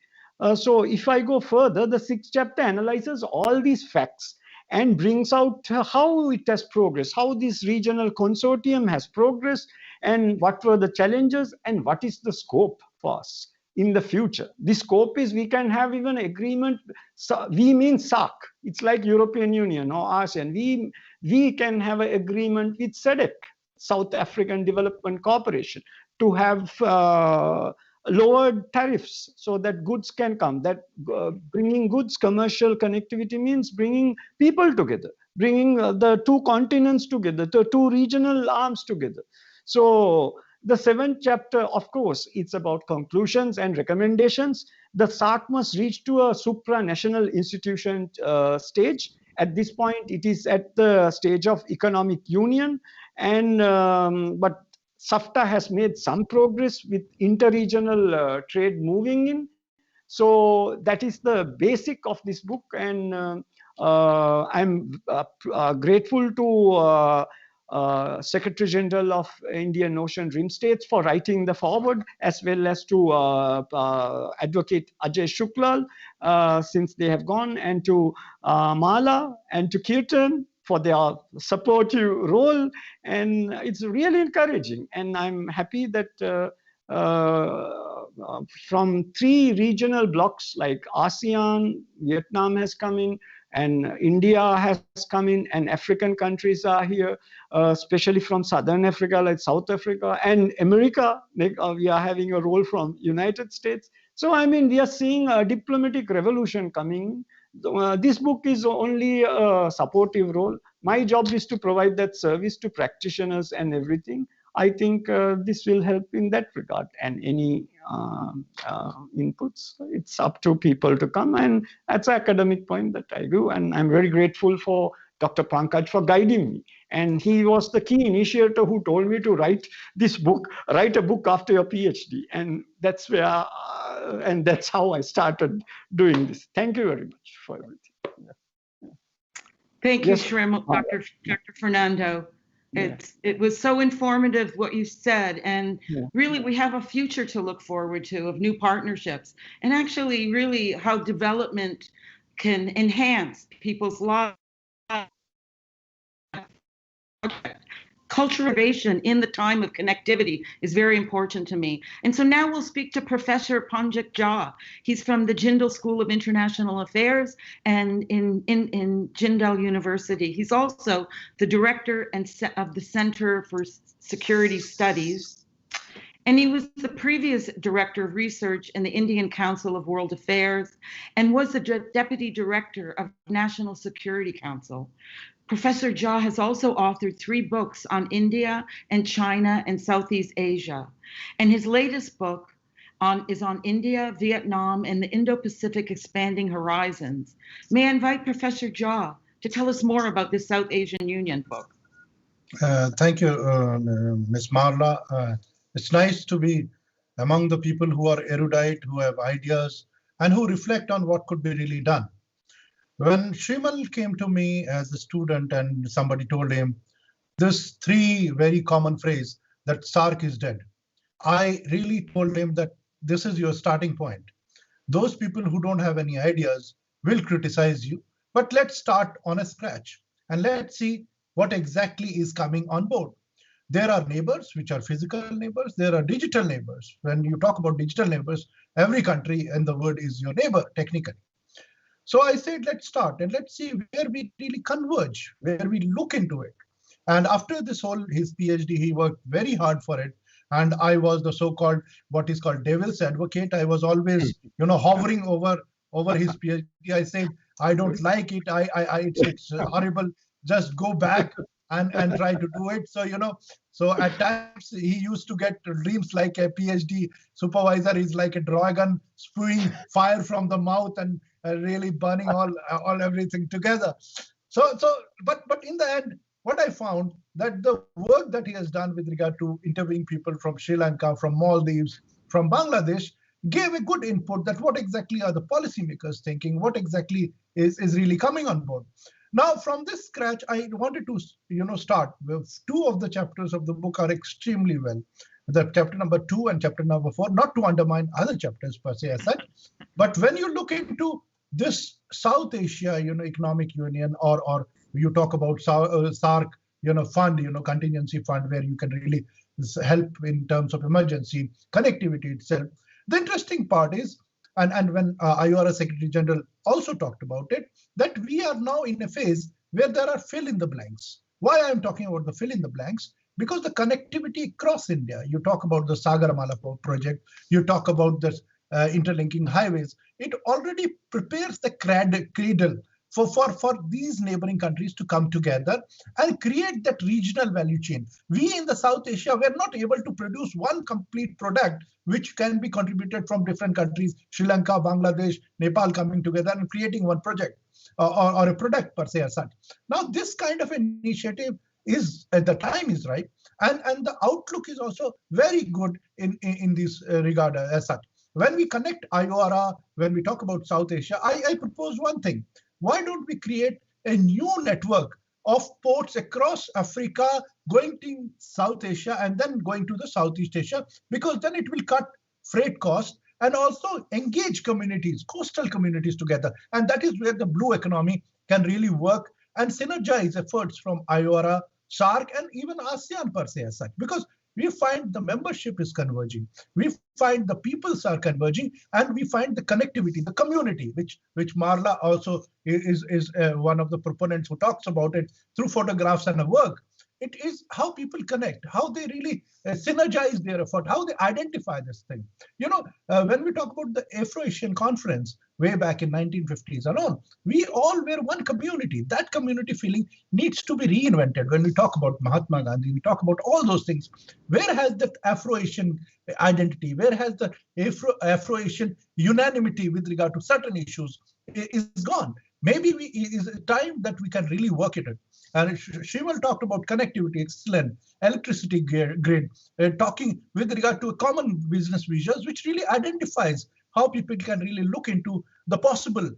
So if I go further, the 6th chapter analyzes all these facts and brings out how it has progressed, how this regional consortium has progressed, and what were the challenges, and what is the scope for us in the future. The scope is we can have even agreement. So we mean SARC. It's like European Union or ASEAN. We can have an agreement with SADC, South African Development Corporation, to have lowered tariffs so that goods can come. That bringing goods, commercial connectivity means bringing people together, bringing the 2 continents together, the 2 regional arms together. So the 7th chapter, of course, it's about conclusions and recommendations. The SARC must reach to a supranational institution stage. At this point, it is at the stage of economic union, And but SAFTA has made some progress with interregional trade moving in. So that is the basic of this book, and I'm grateful to Secretary General of Indian Ocean Rim States for writing the foreword, as well as to Advocate Ajay Shukla, since they have gone, and to Mala and to Kirtan for their supportive role. And it's really encouraging. And I'm happy that from 3 regional blocks like ASEAN, Vietnam has come in, and India has come in, and African countries are here, especially from Southern Africa, like South Africa, and America. We are having a role from United States. So, I mean, we are seeing a diplomatic revolution coming. This book is only a supportive role. My job is to provide that service to practitioners and everything. I think this will help in that regard, and any inputs, it's up to people to come, and that's an academic point that I do, and I'm very grateful for Dr. Pankaj for guiding me. And he was the key initiator who told me to write this book, write a book after your PhD, and that's where, and that's how I started doing this. Thank you very much for everything. Thank you, Yes. Shrim, Dr. Fernando. It was so informative what you said, and really we have a future to look forward to of new partnerships, and actually really how development can enhance people's lives. Cultural innovation in the time of connectivity is very important to me. And so now we'll speak to Professor Panjak Jha. He's from the Jindal School of International Affairs and in Jindal University. He's also the director of the Center for Security Studies. And he was the previous director of research in the Indian Council of World Affairs and was the deputy director of National Security Council. Professor Jha has also authored 3 books on India and China and Southeast Asia. And his latest book is on India, Vietnam, and the Indo-Pacific Expanding Horizons. May I invite Professor Jha to tell us more about this South Asian Union book? Thank you, Ms. Marla. It's nice to be among the people who are erudite, who have ideas, and who reflect on what could be really done. When Shrimal came to me as a student and somebody told him this 3 very common phrase that SAARC is dead, I really told him that this is your starting point. Those people who don't have any ideas will criticize you, but let's start on a scratch and let's see what exactly is coming on board. There are neighbors, which are physical neighbors. There are digital neighbors. When you talk about digital neighbors, every country in the world is your neighbor, technically. So I said, let's start and let's see where we really converge, where we look into it. And after his PhD, he worked very hard for it. And I was the so-called, what is called devil's advocate. I was always, hovering over his PhD. I said, I don't like it. It's horrible. Just go back and try to do it. So, so at times he used to get dreams like a PhD supervisor is like a dragon spewing fire from the mouth and really burning all everything together. But in the end, what I found that the work that he has done with regard to interviewing people from Sri Lanka, from Maldives, from Bangladesh, gave a good input that what exactly are the policymakers thinking, what exactly is really coming on board. Now, from this scratch, I wanted to, start with 2 of the chapters of the book are extremely well. The chapter number 2 and chapter number 4, not to undermine other chapters per se as such, but when you look into this South Asia, economic union, or you talk about SAARC, fund, contingency fund, where you can really help in terms of emergency connectivity itself. The interesting part is, and when IORA Secretary General also talked about it, that we are now in a phase where there are fill in the blanks. Why I am talking about the fill in the blanks? Because the connectivity across India, you talk about the Sagarmala project, you talk about the interlinking highways, it already prepares the cradle for these neighboring countries to come together and create that regional value chain. We in the South Asia were not able to produce one complete product which can be contributed from different countries, Sri Lanka, Bangladesh, Nepal coming together and creating one project or a product per se as such. Now this kind of initiative the time is right, and the outlook is also very good in this regard as such. When we connect IORA, when we talk about South Asia, I propose one thing. Why don't we create a new network of ports across Africa, going to South Asia and then going to the Southeast Asia, because then it will cut freight costs and also engage communities, coastal communities together. And that is where the blue economy can really work and synergize efforts from IORA, SAARC, and even ASEAN per se as such, because we find the membership is converging, we find the peoples are converging, and we find the connectivity, the community, which Marla also is one of the proponents who talks about it through photographs and her work. It is how people connect, how they really synergize their effort, how they identify this thing. When we talk about the Afro-Asian Conference way back in 1950s and on, we all were one community. That community feeling needs to be reinvented. When we talk about Mahatma Gandhi, we talk about all those things. Where has that Afro-Asian identity? Where has the Afro-Asian unanimity with regard to certain issues is gone? Maybe it is a time that we can really work it. And Shival talked about connectivity, excellent, electricity grid, talking with regard to a common business visions, which really identifies how people can really look into the possible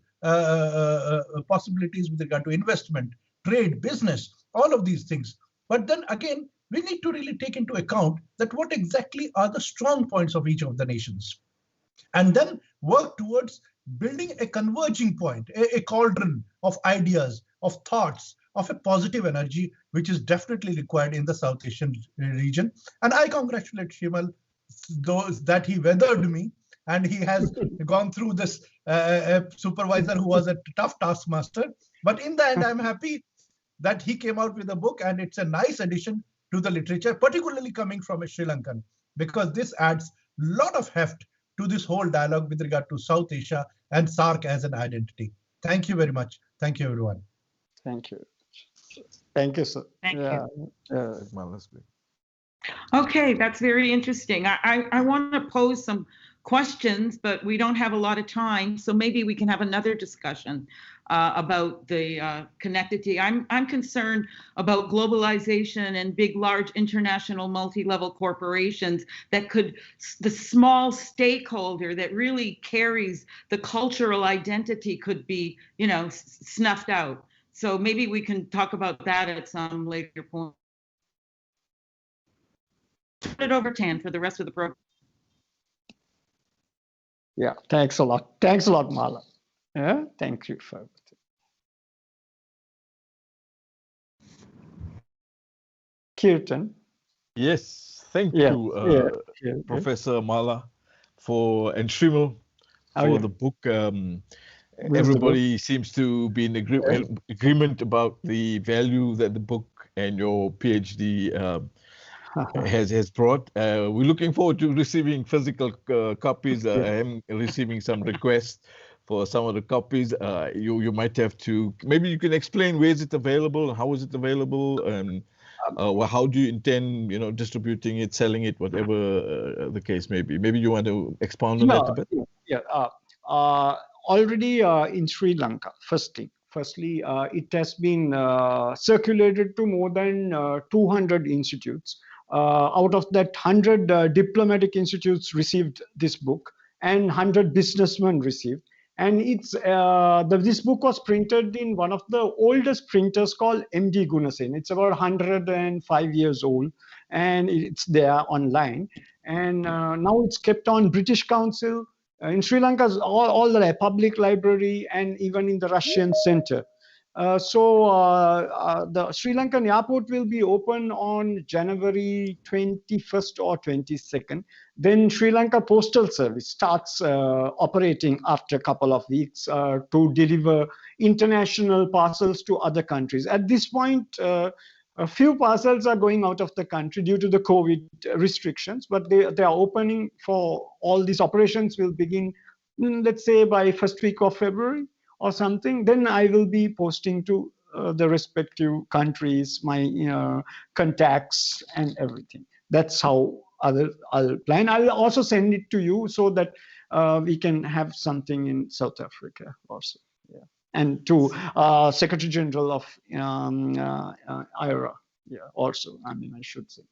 possibilities with regard to investment, trade, business, all of these things. But then again, we need to really take into account that what exactly are the strong points of each of the nations, and then work towards building a converging point, a cauldron of ideas, of thoughts, of a positive energy, which is definitely required in the South Asian region. And I congratulate Shimal that he weathered me, and he has gone through this supervisor who was a tough taskmaster. But in the end, I'm happy that he came out with a book, and it's a nice addition to the literature, particularly coming from a Sri Lankan, because this adds a lot of heft to this whole dialogue with regard to South Asia and SAARC as an identity. Thank you very much. Thank you, everyone. Thank you. Thank you, sir. Thank you. Marvelously. Okay, that's very interesting. I want to pose some questions, but we don't have a lot of time, so maybe we can have another discussion about the connectivity. I'm concerned about globalization and big, large international multi-level corporations that could, the small stakeholder that really carries the cultural identity could be, snuffed out. So maybe we can talk about that at some later point. Turn it over, Tan, for the rest of the program. Yeah, thanks a lot. Thanks a lot, Mala. Yeah, thank you for everything. Kirtan. Yes, thank you, Professor Mala, and Shrimal for the book. Everybody seems to be in agreement about the value that the book and your PhD has brought. We're looking forward to receiving physical copies. I am receiving some requests for some of the copies. You might have to, maybe you can explain where is it available, how is it available, and how do you intend, distributing it, selling it, whatever the case may be. Maybe you want to expound on that a bit? Already in Sri Lanka, firstly, it has been circulated to more than 200 institutes. Out of that, 100 diplomatic institutes received this book, and 100 businessmen received. And this book was printed in one of the oldest printers called M.D. Gunasen. It's about 105 years old, and it's there online. And now it's kept on British Council. In Sri Lanka, all the public library, and even in the Russian center. The Sri Lankan airport will be open on January 21st or 22nd. Then Sri Lanka Postal Service starts operating after a couple of weeks to deliver international parcels to other countries. At this point, a few parcels are going out of the country due to the COVID restrictions, but they are opening for all these operations will begin, let's say, by first week of February or something. Then I will be posting to the respective countries my contacts and everything. That's how I'll plan. I'll also send it to you so that we can have something in South Africa also. Yeah. And to Secretary General of IRA. Yeah, also, I mean, I should say.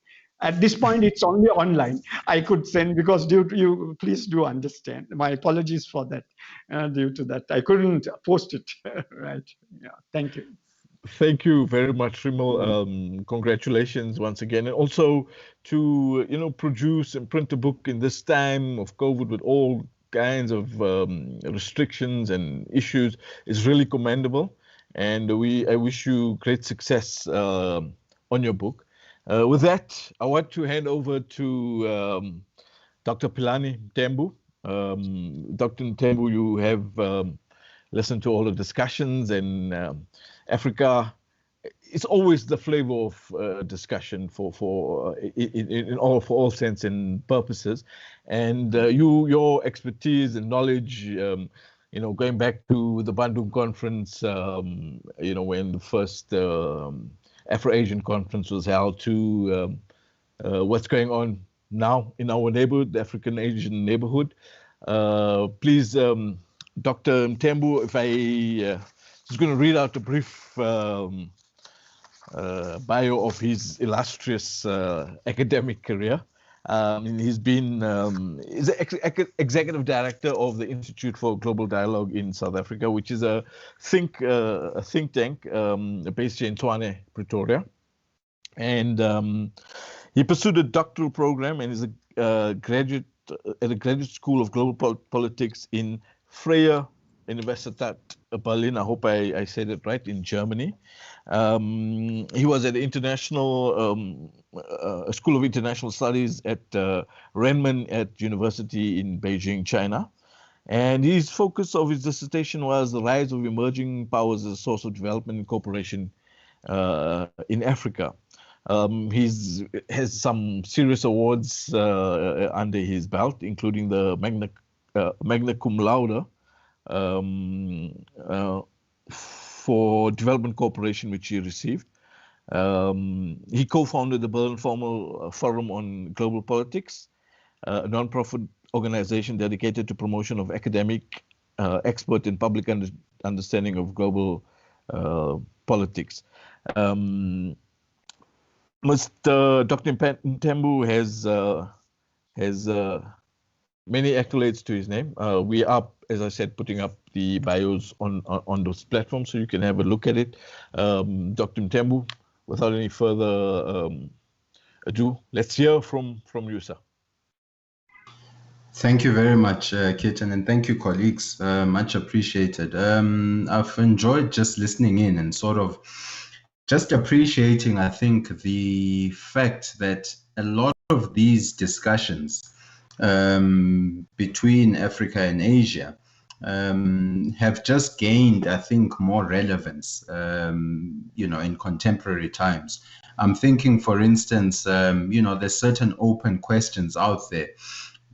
At this point, it's only online. I could send because due to you, please do understand. My apologies for that. Due to that, I couldn't post it. Right. Yeah. Thank you. Thank you very much, Rimal. Congratulations once again, and also to produce and print a book in this time of COVID with all kinds of restrictions and issues is really commendable. And I wish you great success on your book. With that, I want to hand over to Dr. Pilani Mtembu. Dr. Mtembu, you have listened to all the discussions, and Africa is always the flavor of discussion for all sense and purposes. And your expertise and knowledge, going back to the Bandung conference, when the first Afro-Asian conference was held, to what's going on now in our neighborhood, the African Asian neighborhood. Please, Dr. Mtembu, if I was going to read out a brief bio of his illustrious academic career. He's been he's executive director of the Institute for Global Dialogue in South Africa, which is a think tank based here in Tshwane, Pretoria. And he pursued a doctoral program and is a graduate at the Graduate School of Global Politics in Freie Universität Berlin. I hope I said it right, in Germany. He was at the School of International Studies at Renmin at University in Beijing, China. And his focus of his dissertation was the rise of emerging powers as a source of development and cooperation in Africa. He has some serious awards under his belt, including the Magna Cum Laude for development cooperation, which he received. He co-founded the Berlin Forum on Global Politics, a non-profit organization dedicated to promotion of academic, expert, and public understanding of global politics. Dr. Mtembu has many accolades to his name. We are, as I said, putting up the bios on those platforms, so you can have a look at it. Dr. Mtembu, without any further ado, let's hear from you, sir. Thank you very much, Ketan, and thank you, colleagues. Much appreciated. I've enjoyed just listening in and sort of just appreciating, I think, the fact that a lot of these discussions between Africa and Asia have just gained, I think, more relevance, in contemporary times. I'm thinking, for instance, there's certain open questions out there.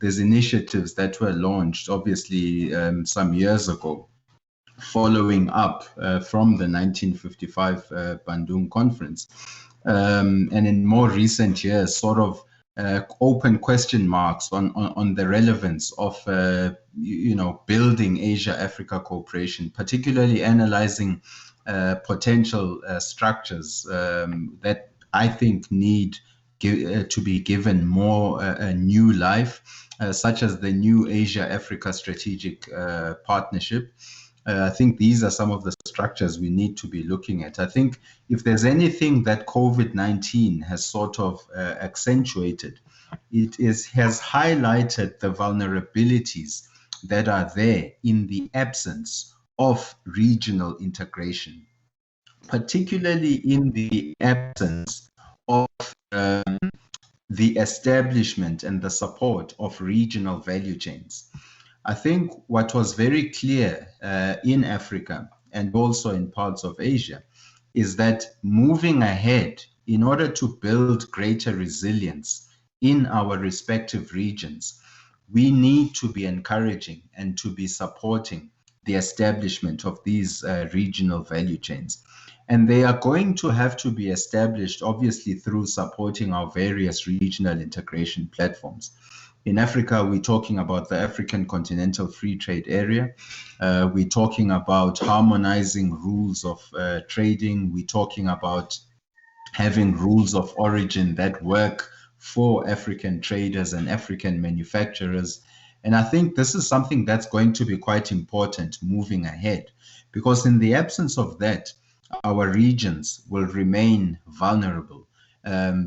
There's initiatives that were launched, obviously, some years ago, following up from the 1955 Bandung conference. And in more recent years, sort of open question marks on the relevance of, building Asia-Africa cooperation, particularly analyzing potential structures that I think need to be given more new life, such as the new Asia-Africa Strategic Partnership. I think these are some of the structures we need to be looking at. I think if there's anything that COVID-19 has sort of accentuated, has highlighted the vulnerabilities that are there in the absence of regional integration, particularly in the absence of the establishment and the support of regional value chains. I think what was very clear in Africa and also in parts of Asia is that moving ahead in order to build greater resilience in our respective regions, we need to be encouraging and to be supporting the establishment of these regional value chains. And they are going to have to be established, obviously, through supporting our various regional integration platforms. In Africa, we're talking about the African Continental Free Trade Area. We're talking about harmonizing rules of trading. We're talking about having rules of origin that work for African traders and African manufacturers. And I think this is something that's going to be quite important moving ahead, because in the absence of that, our regions will remain vulnerable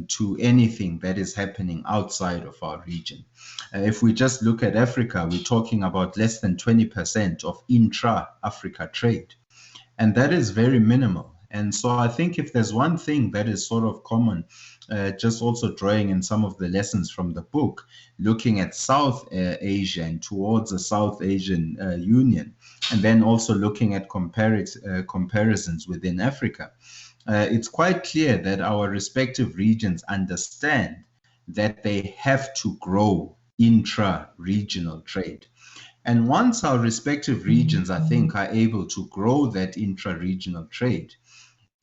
to anything that is happening outside of our region. If we just look at Africa, we're talking about less than 20% of intra-Africa trade. And that is very minimal. And so I think if there's one thing that is sort of common, just also drawing in some of the lessons from the book, looking at South Asia and towards the South Asian Union, and then also looking at comparisons within Africa, it's quite clear that our respective regions understand that they have to grow intra-regional trade. And once our respective regions, I think, are able to grow that intra-regional trade,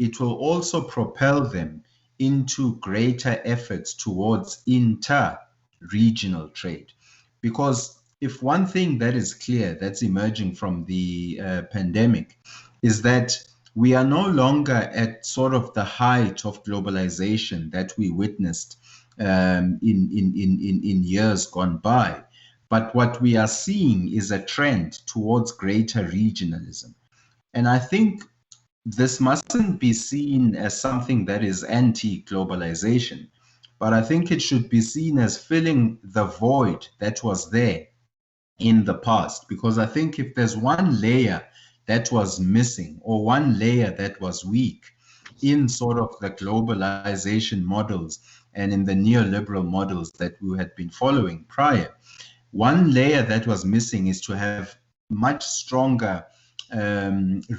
it will also propel them into greater efforts towards inter-regional trade. Because if one thing that is clear that's emerging from the pandemic is that we are no longer at sort of the height of globalization that we witnessed in years gone by. But what we are seeing is a trend towards greater regionalism. And I think this mustn't be seen as something that is anti-globalization, but I think it should be seen as filling the void that was there in the past. Because I think if there's one layer that was missing or one layer that was weak in sort of the globalization models and in the neoliberal models that we had been following prior, one layer that was missing is to have much stronger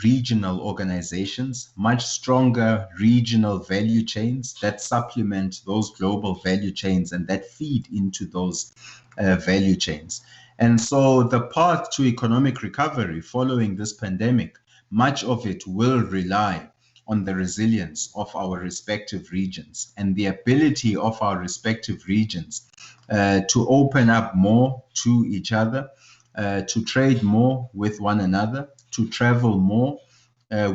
regional organizations, much stronger regional value chains that supplement those global value chains and that feed into those value chains. And so the path to economic recovery following this pandemic, much of it will rely on the resilience of our respective regions and the ability of our respective regions to open up more to each other, to trade more with one another, to travel more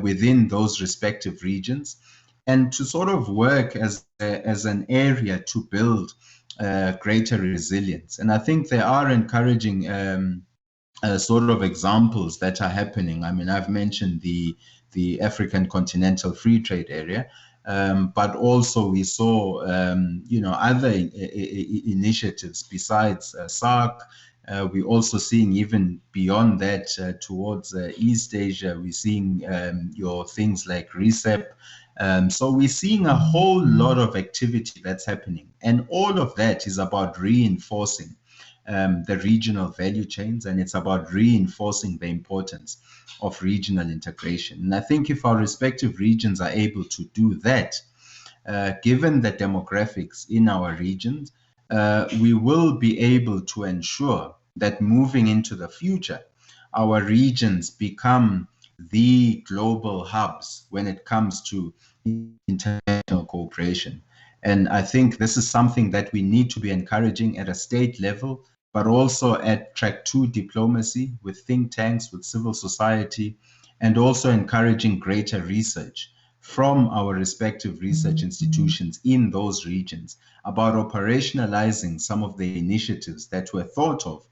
within those respective regions, and to sort of work as an area to build greater resilience. And I think there are encouraging sort of examples that are happening. I mean, I've mentioned the African Continental Free Trade Area, but also we saw, other initiatives besides SARC. We're also seeing even beyond that towards East Asia, we're seeing your things like RCEP. So we're seeing a whole lot of activity that's happening. And all of that is about reinforcing the regional value chains, and it's about reinforcing the importance of regional integration. And I think if our respective regions are able to do that, given the demographics in our regions, we will be able to ensure that moving into the future, our regions become the global hubs when it comes to international cooperation. And I think this is something that we need to be encouraging at a state level, but also at track 2 diplomacy with think tanks, with civil society, and also encouraging greater research from our respective research institutions in those regions about operationalizing some of the initiatives that were thought of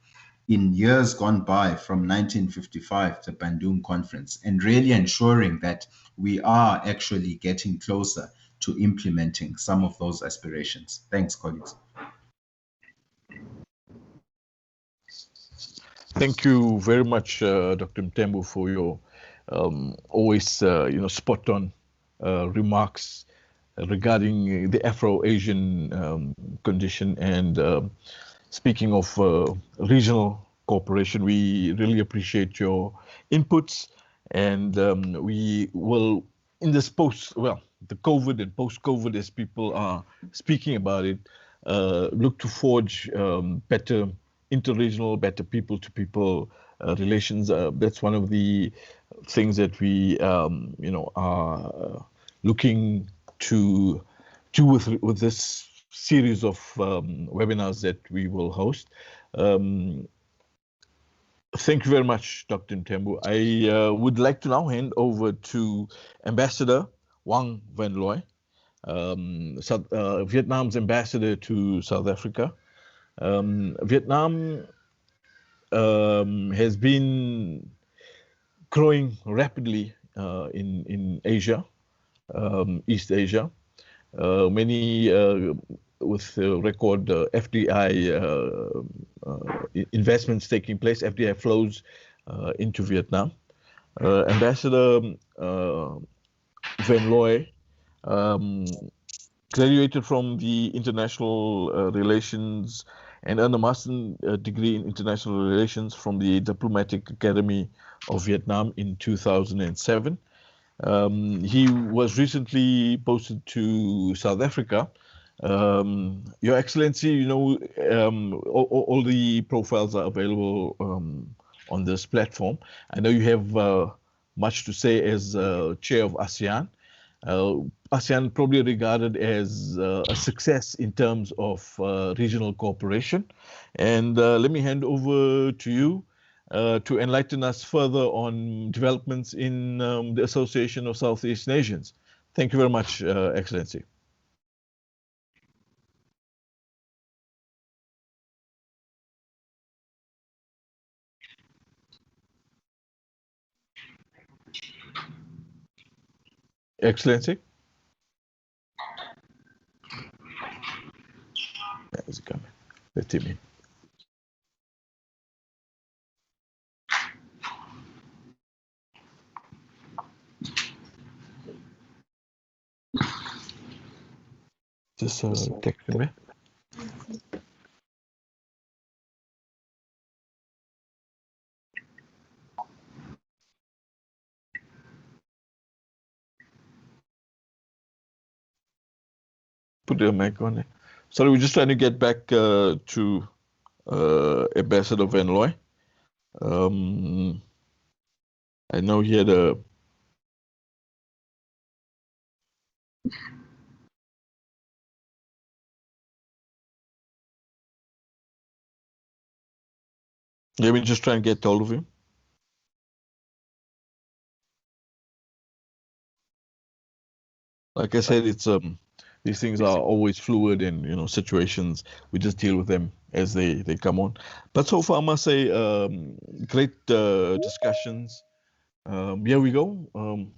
in years gone by from 1955 to Bandung Conference, and really ensuring that we are actually getting closer to implementing some of those aspirations. Thanks, colleagues. Thank you very much, Dr. Mthembu, for your always spot on remarks regarding the Afro-Asian condition. And speaking of regional cooperation, we really appreciate your inputs, and we will, in this the COVID and post-COVID, as people are speaking about it, look to forge better interregional, better people-to-people relations. That's one of the things that we, are looking to do with this series of webinars that we will host. Thank you very much, Dr. Mthembu. I would like to now hand over to Ambassador Wang Van Looy Vietnam's ambassador to South Africa. Vietnam has been growing rapidly in Asia, East Asia. Many with record FDI investments taking place, FDI flows into Vietnam. Ambassador Van Looy graduated from the International Relations and earned a master's degree in International Relations from the Diplomatic Academy of Vietnam in 2007. He was recently posted to South Africa. Your Excellency, you know, all the profiles are available on this platform. I know you have much to say as chair of ASEAN. ASEAN probably regarded as a success in terms of regional cooperation. And let me hand over to you to enlighten us further on developments in the Association of Southeast Nations. Thank you very much, Excellency. Excellency? Is it coming? Let him in. Just text me. Put your mic on it. Sorry, we're just trying to get back to Ambassador Van Looy. I know he had a Let me just try and get hold of him. Like I said, it's these things are always fluid, and you know, situations, we just deal with them as they come on. But so far, I must say, great discussions. Here we go.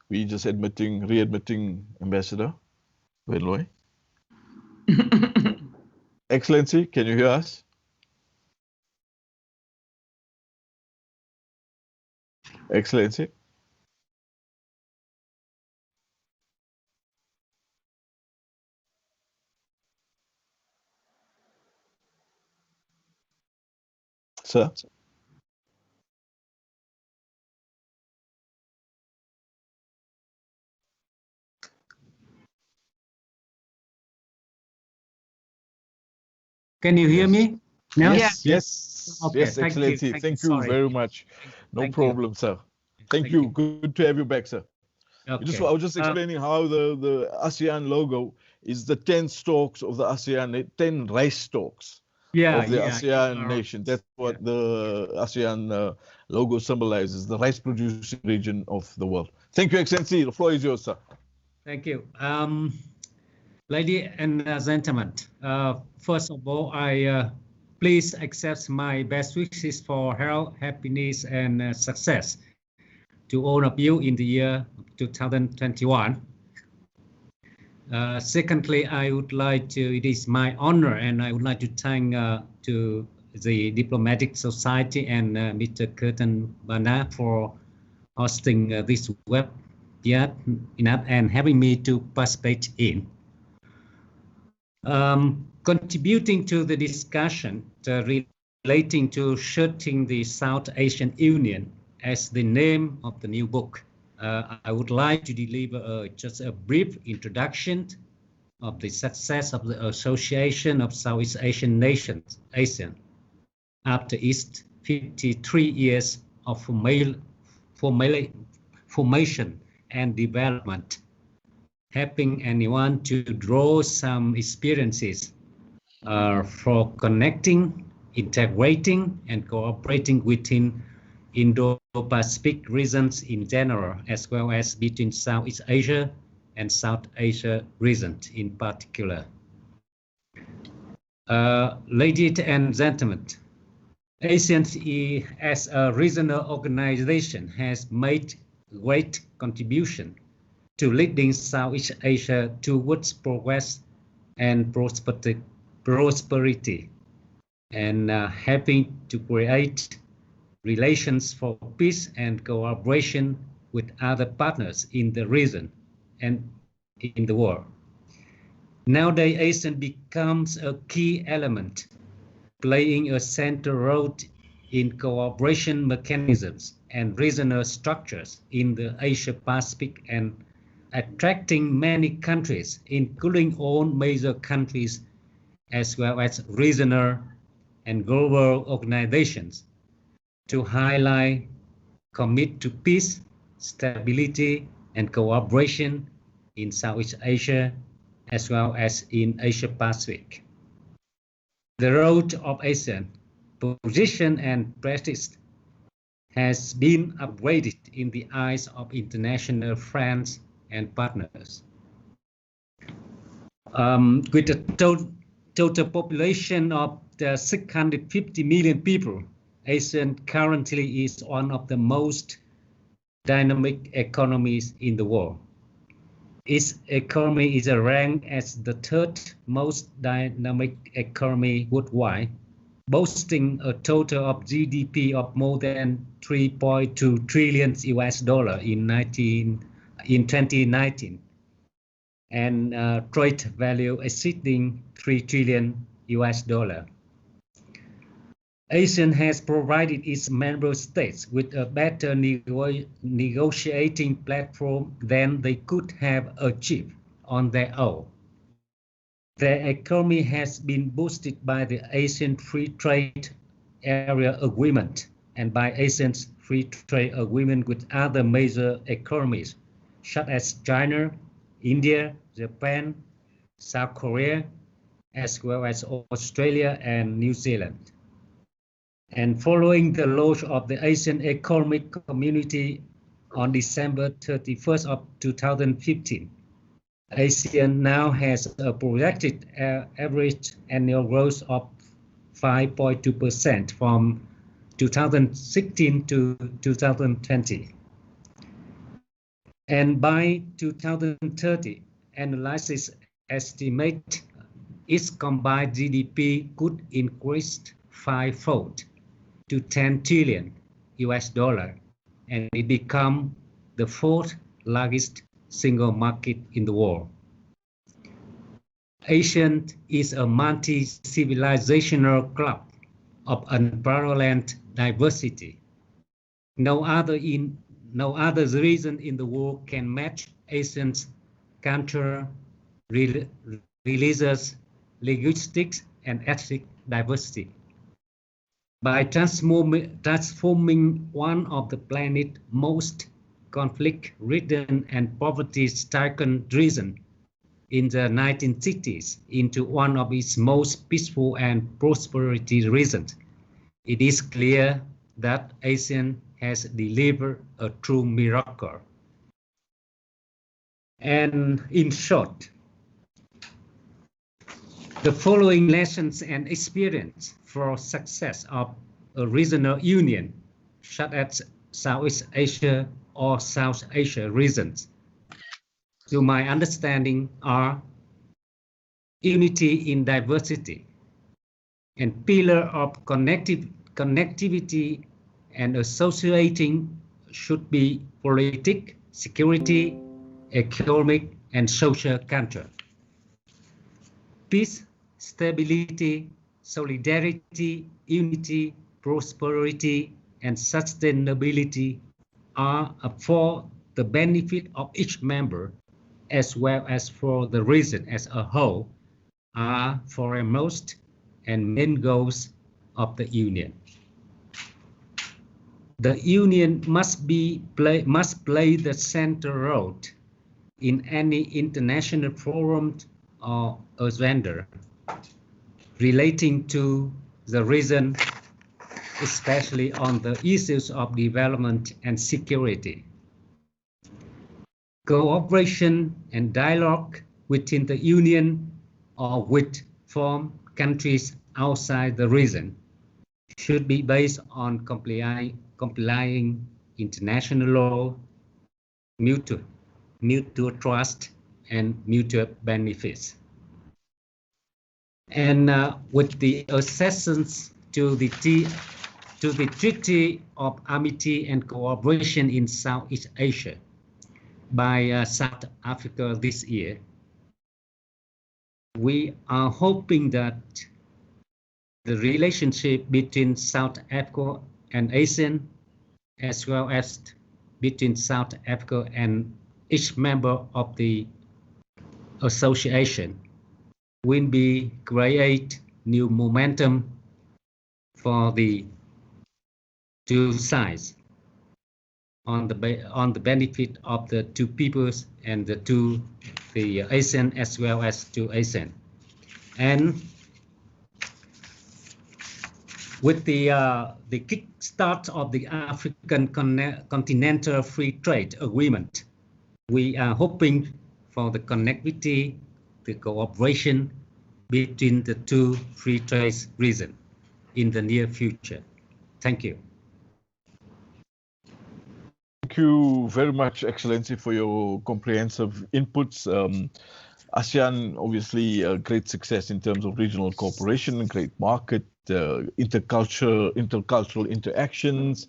We just readmitting Ambassador Van Looy. Excellency, can you hear us? Excellency. Sir. Can you hear me? No? Yes. Okay, Yes, thank you, Excellency. thank Thank you, you sorry. very much. No Thank problem, sir. Thank you. Good to have you back, sir. Okay. I was just explaining how the ASEAN logo is the 10 stalks of the ASEAN, 10 rice stalks of the ASEAN nation. That's what the ASEAN logo symbolizes, the rice producing region of the world. Thank you, Excellency. The floor is yours, sir. Thank you. Ladies and gentlemen, first of all, I please accept my best wishes for health, happiness, and success to all of you in the year 2021. Secondly, I would like to, it is my honor, and I would like to thank to the Diplomatic Society and Mr. Curtin Bana for hosting this webinar and having me to participate in. Contributing to the discussion relating to shirting the South Asian Union as the name of the new book, I would like to deliver just a brief introduction of the success of the Association of Southeast Asian Nations, ASEAN, after its 53 years of formation and development, helping anyone to draw some experiences for connecting, integrating, and cooperating within Indo-Pacific regions in general, as well as between Southeast Asia and South Asia region in particular. Ladies and gentlemen, ASEAN as a regional organization has made great contribution to leading Southeast Asia towards progress and prosperity, and helping to create relations for peace and cooperation with other partners in the region and in the world. Nowadays, ASEAN becomes a key element, playing a central role in cooperation mechanisms and regional structures in the Asia-Pacific, and attracting many countries, including all major countries, as well as regional and global organizations, to highlight, commit to peace, stability, and cooperation in Southeast Asia, as well as in Asia-Pacific. The role of ASEAN, position and prestige has been upgraded in the eyes of international friends and partners. With a total population of 650 million people, ASEAN currently is one of the most dynamic economies in the world. Its economy is ranked as the third most dynamic economy worldwide, boasting a total of GDP of more than 3.2 trillion US dollar in 2019, and trade value exceeding 3 trillion US dollar. ASEAN has provided its member states with a better negotiating platform than they could have achieved on their own. Their economy has been boosted by the ASEAN Free Trade Area Agreement and by ASEAN's free trade agreement with other major economies, such as China, India, Japan, South Korea, as well as Australia and New Zealand. And following the launch of the ASEAN Economic Community on December 31st of 2015, ASEAN now has a projected average annual growth of 5.2% from 2016 to 2020. And by 2030, analysis estimate its combined GDP could increase fivefold to 10 trillion US dollar, and it become the fourth largest single market in the world. ASEAN is a multi-civilizational club of unparalleled diversity. No other region in the world can match ASEAN's culture, religious, linguistics, and ethnic diversity. By transforming one of the planet's most conflict-ridden and poverty-stricken regions in the 1960s into one of its most peaceful and prosperity regions, it is clear that ASEAN has delivered a true miracle. And in short, the following lessons and experience for success of a regional union, such as Southeast Asia or South Asia regions, to my understanding, are unity in diversity, and pillar of connectivity and associating should be politics, security, economic, and social culture. Peace, stability, solidarity, unity, prosperity, and sustainability are for the benefit of each member, as well as for the region as a whole, are foremost and main goals of the Union. The Union must play the central role in any international forum or agenda relating to the region, especially on the issues of development and security. cooperation and dialogue within the Union or with foreign countries outside the region should be based on complying international law, mutual trust, and mutual benefits. And with the accessions to the Treaty of Amity and Cooperation in Southeast Asia by South Africa this year, we are hoping that the relationship between South Africa and ASEAN, as well as between South Africa and each member of the association, will be create new momentum for the two sides on the benefit of the two peoples and the ASEAN as well as to ASEAN. And with the kickstart of the African Continental Free Trade Agreement, we are hoping for the connectivity, the cooperation between the two free trade regions in the near future. Thank you. Thank you very much, Excellency, for your comprehensive inputs. ASEAN, obviously, a great success in terms of regional cooperation, great market, intercultural interactions.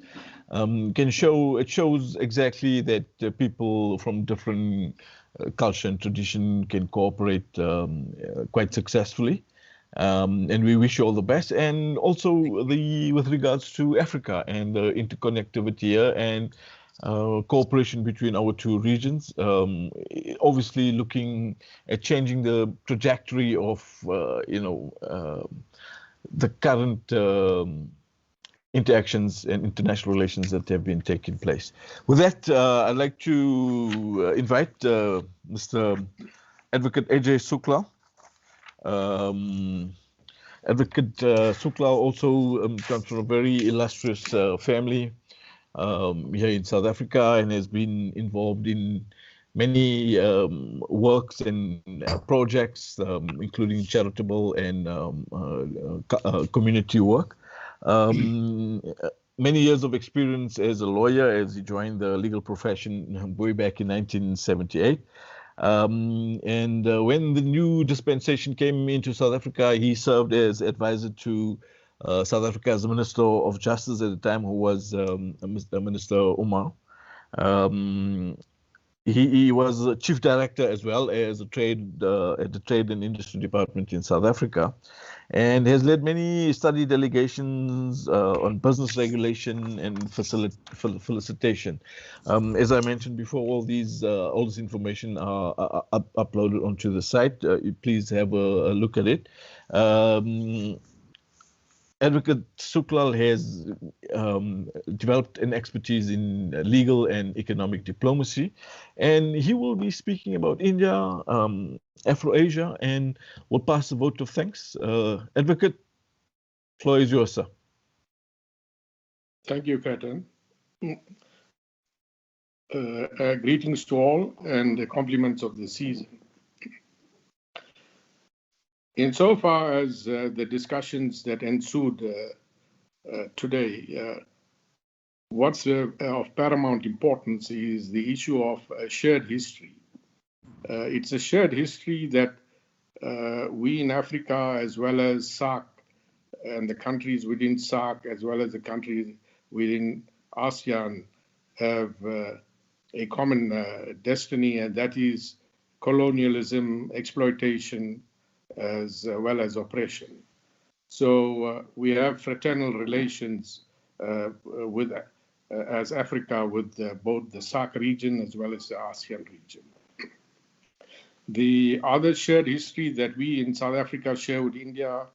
It shows exactly that people from different culture and tradition can cooperate quite successfully. And we wish you all the best. And also with regards to Africa and the interconnectivity here and cooperation between our two regions, obviously looking at changing the trajectory of the current interactions and international relations that have been taking place. With that, I'd like to invite Mr. Advocate Ajay Sukla. Advocate Sukla also comes from a very illustrious family here in South Africa and has been involved in many works and projects, including charitable and community work. Many years of experience as a lawyer as he joined the legal profession way back in 1978. And when the new dispensation came into South Africa, he served as advisor to South Africa's Minister of Justice at the time, who was Minister Umar. He was a chief director as well as at the Trade and Industry Department in South Africa, and has led many study delegations on business regulation and facilitation. As I mentioned before, all this information are uploaded onto the site. Please have a look at it. Advocate Suklal has developed an expertise in legal and economic diplomacy, and he will be speaking about India, Afro-Asia, and will pass the vote of thanks. Advocate, floor is yours, sir. Thank you, Captain. Greetings to all and compliments of the season. Insofar as the discussions that ensued today, what's of paramount importance is the issue of shared history. It's a shared history that we in Africa, as well as SAARC and the countries within SAARC, as well as the countries within ASEAN, have a common destiny, and that is colonialism, exploitation, as well as oppression. So we have fraternal relations as Africa with both the SAARC region as well as the ASEAN region. The other shared history that we in South Africa share with India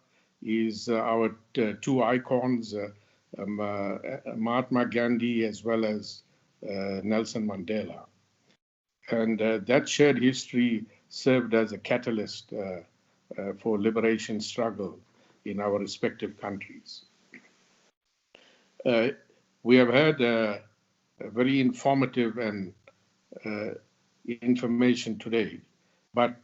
is our two icons, Mahatma Gandhi as well as Nelson Mandela. And that shared history served as a catalyst for liberation struggle in our respective countries. We have had a very informative and information today. But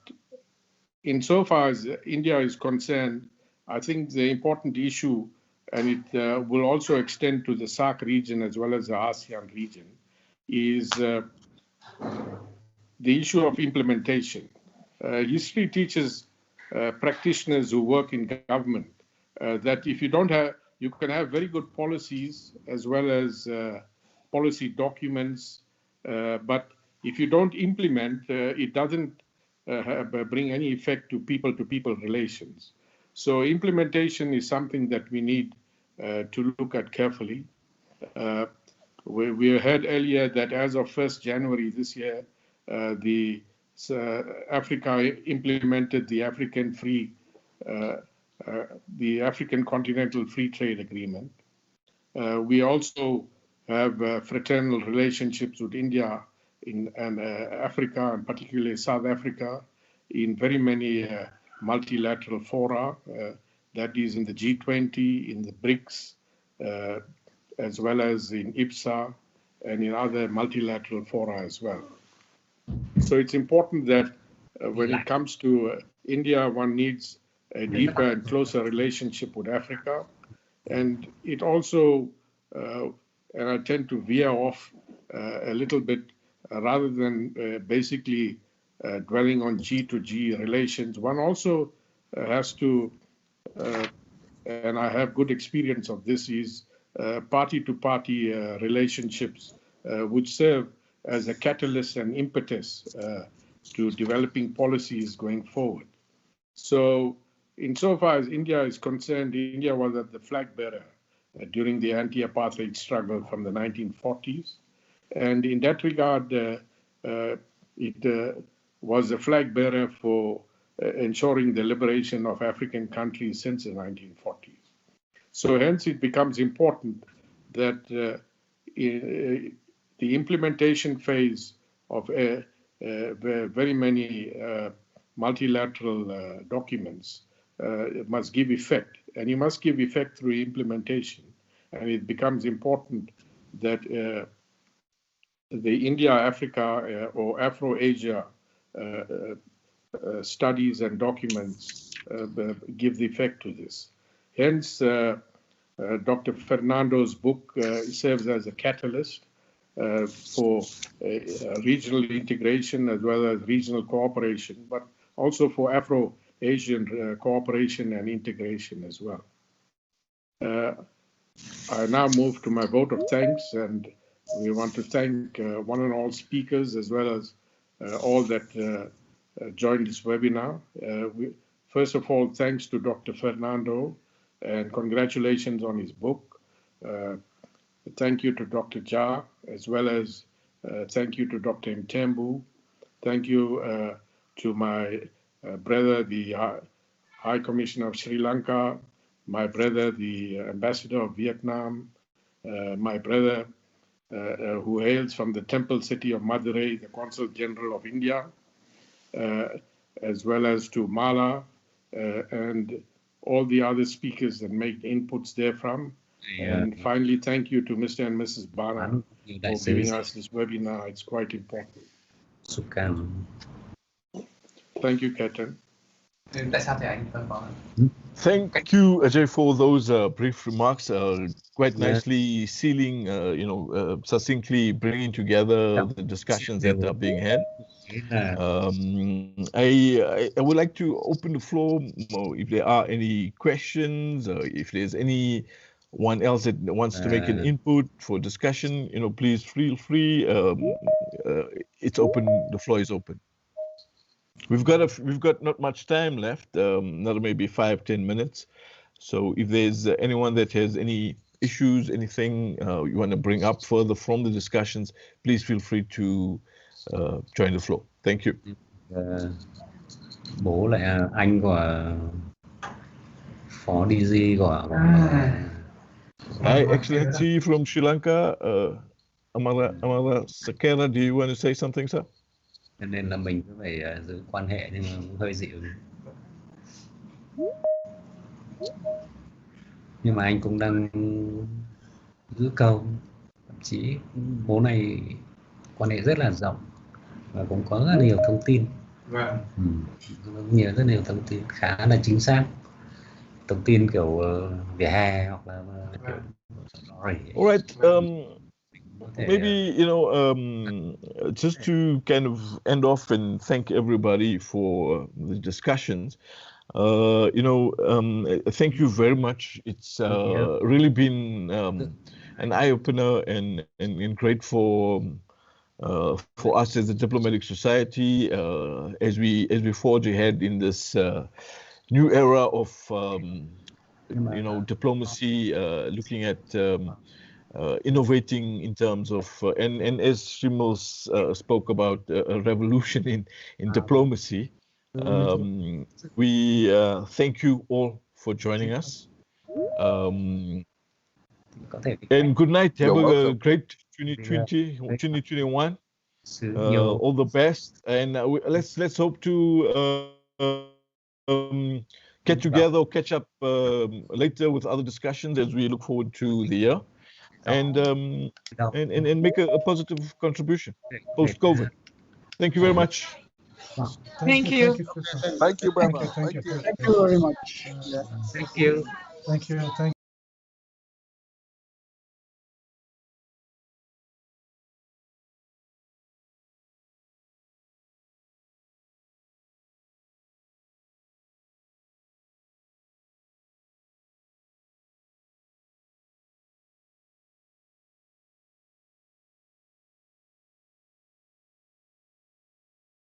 insofar as India is concerned, I think the important issue, and it will also extend to the SAARC region as well as the ASEAN region, is the issue of implementation. History teaches practitioners who work in government that if you don't have, you can have very good policies as well as policy documents, but if you don't implement, it doesn't bring any effect to people-to-people relations. So implementation is something that we need to look at carefully. We heard earlier that as of 1st January this year, Africa implemented the African Continental Free Trade Agreement. We also have fraternal relationships with India and Africa, and particularly South Africa, in very many multilateral fora, that is in the G20, in the BRICS, as well as in IPSA and in other multilateral fora as well. So it's important that when it comes to India, one needs a deeper and closer relationship with Africa. And it also, and I tend to veer off a little bit, rather than basically dwelling on G2G relations, one also has to, and I have good experience of this, is party-to-party relationships, which serve as a catalyst and impetus to developing policies going forward. So insofar as India is concerned, India was at the flag bearer during the anti-apartheid struggle from the 1940s. And in that regard, it was a flag bearer for ensuring the liberation of African countries since the 1940s. So hence it becomes important that the implementation phase of very many multilateral documents must give effect, and you must give effect through implementation. And it becomes important that the India-Africa or Afro-Asia studies and documents give the effect to this. Hence, Dr. Fernando's book serves as a catalyst for regional integration as well as regional cooperation, but also for Afro-Asian cooperation and integration as well. I now move to my vote of thanks, and we want to thank one and all speakers as well as all that joined this webinar. First of all, thanks to Dr. Fernando, and congratulations on his book. Thank you to Dr. Jha, as well as thank you to Dr. Mtembu. Thank you to my brother, the High Commissioner of Sri Lanka, my brother, the Ambassador of Vietnam, my brother who hails from the temple city of Madurai, the Consul General of India, as well as to Mala and all the other speakers that make inputs therefrom. And finally, thank you to Mr. and Mrs. Bana for giving us this webinar. It's quite important. Thank you, Ketan. Thank you, Ajay, for those brief remarks. Quite nicely sealing, succinctly bringing together the discussions that are being had. I would like to open the floor if there are any questions, if there's anyone else that wants to make an input for discussion, please feel free. It's open. The floor is open. We've got not much time left, another maybe 5-10 minutes. So if there's anyone that has any issues, anything you want to bring up further from the discussions, please feel free to join the floor. Thank you. Bố lại anh của phó DG của Hi, Excellency from Sri Lanka, Amara Sakera, do you want to say something, sir? Nên là mình cứ phải giữ quan hệ nhưng mà hơi dịu. Nhưng mà anh cũng đang giữ câu, thậm chí bố này quan hệ rất là rộng và cũng có rất nhiều thông tin, rất nhiều thông tin khá là chính xác, thông tin kiểu vỉa hè hoặc là kiểu All right. Maybe, just to kind of end off and thank everybody for the discussions. Thank you very much. It's really been an eye opener and great for us as a diplomatic society as we forge ahead in this new era of diplomacy, looking at innovating in terms of and as Shimul spoke about a revolution in diplomacy. We thank you all for joining us. And good night. Have a great 2021. All the best. And let's hope to get together or catch up later with other discussions as we look forward to the year. And make a positive contribution post-COVID. Thank you very much. Thank you. Thank you very much. Thank you very much. Thank you. Thank you.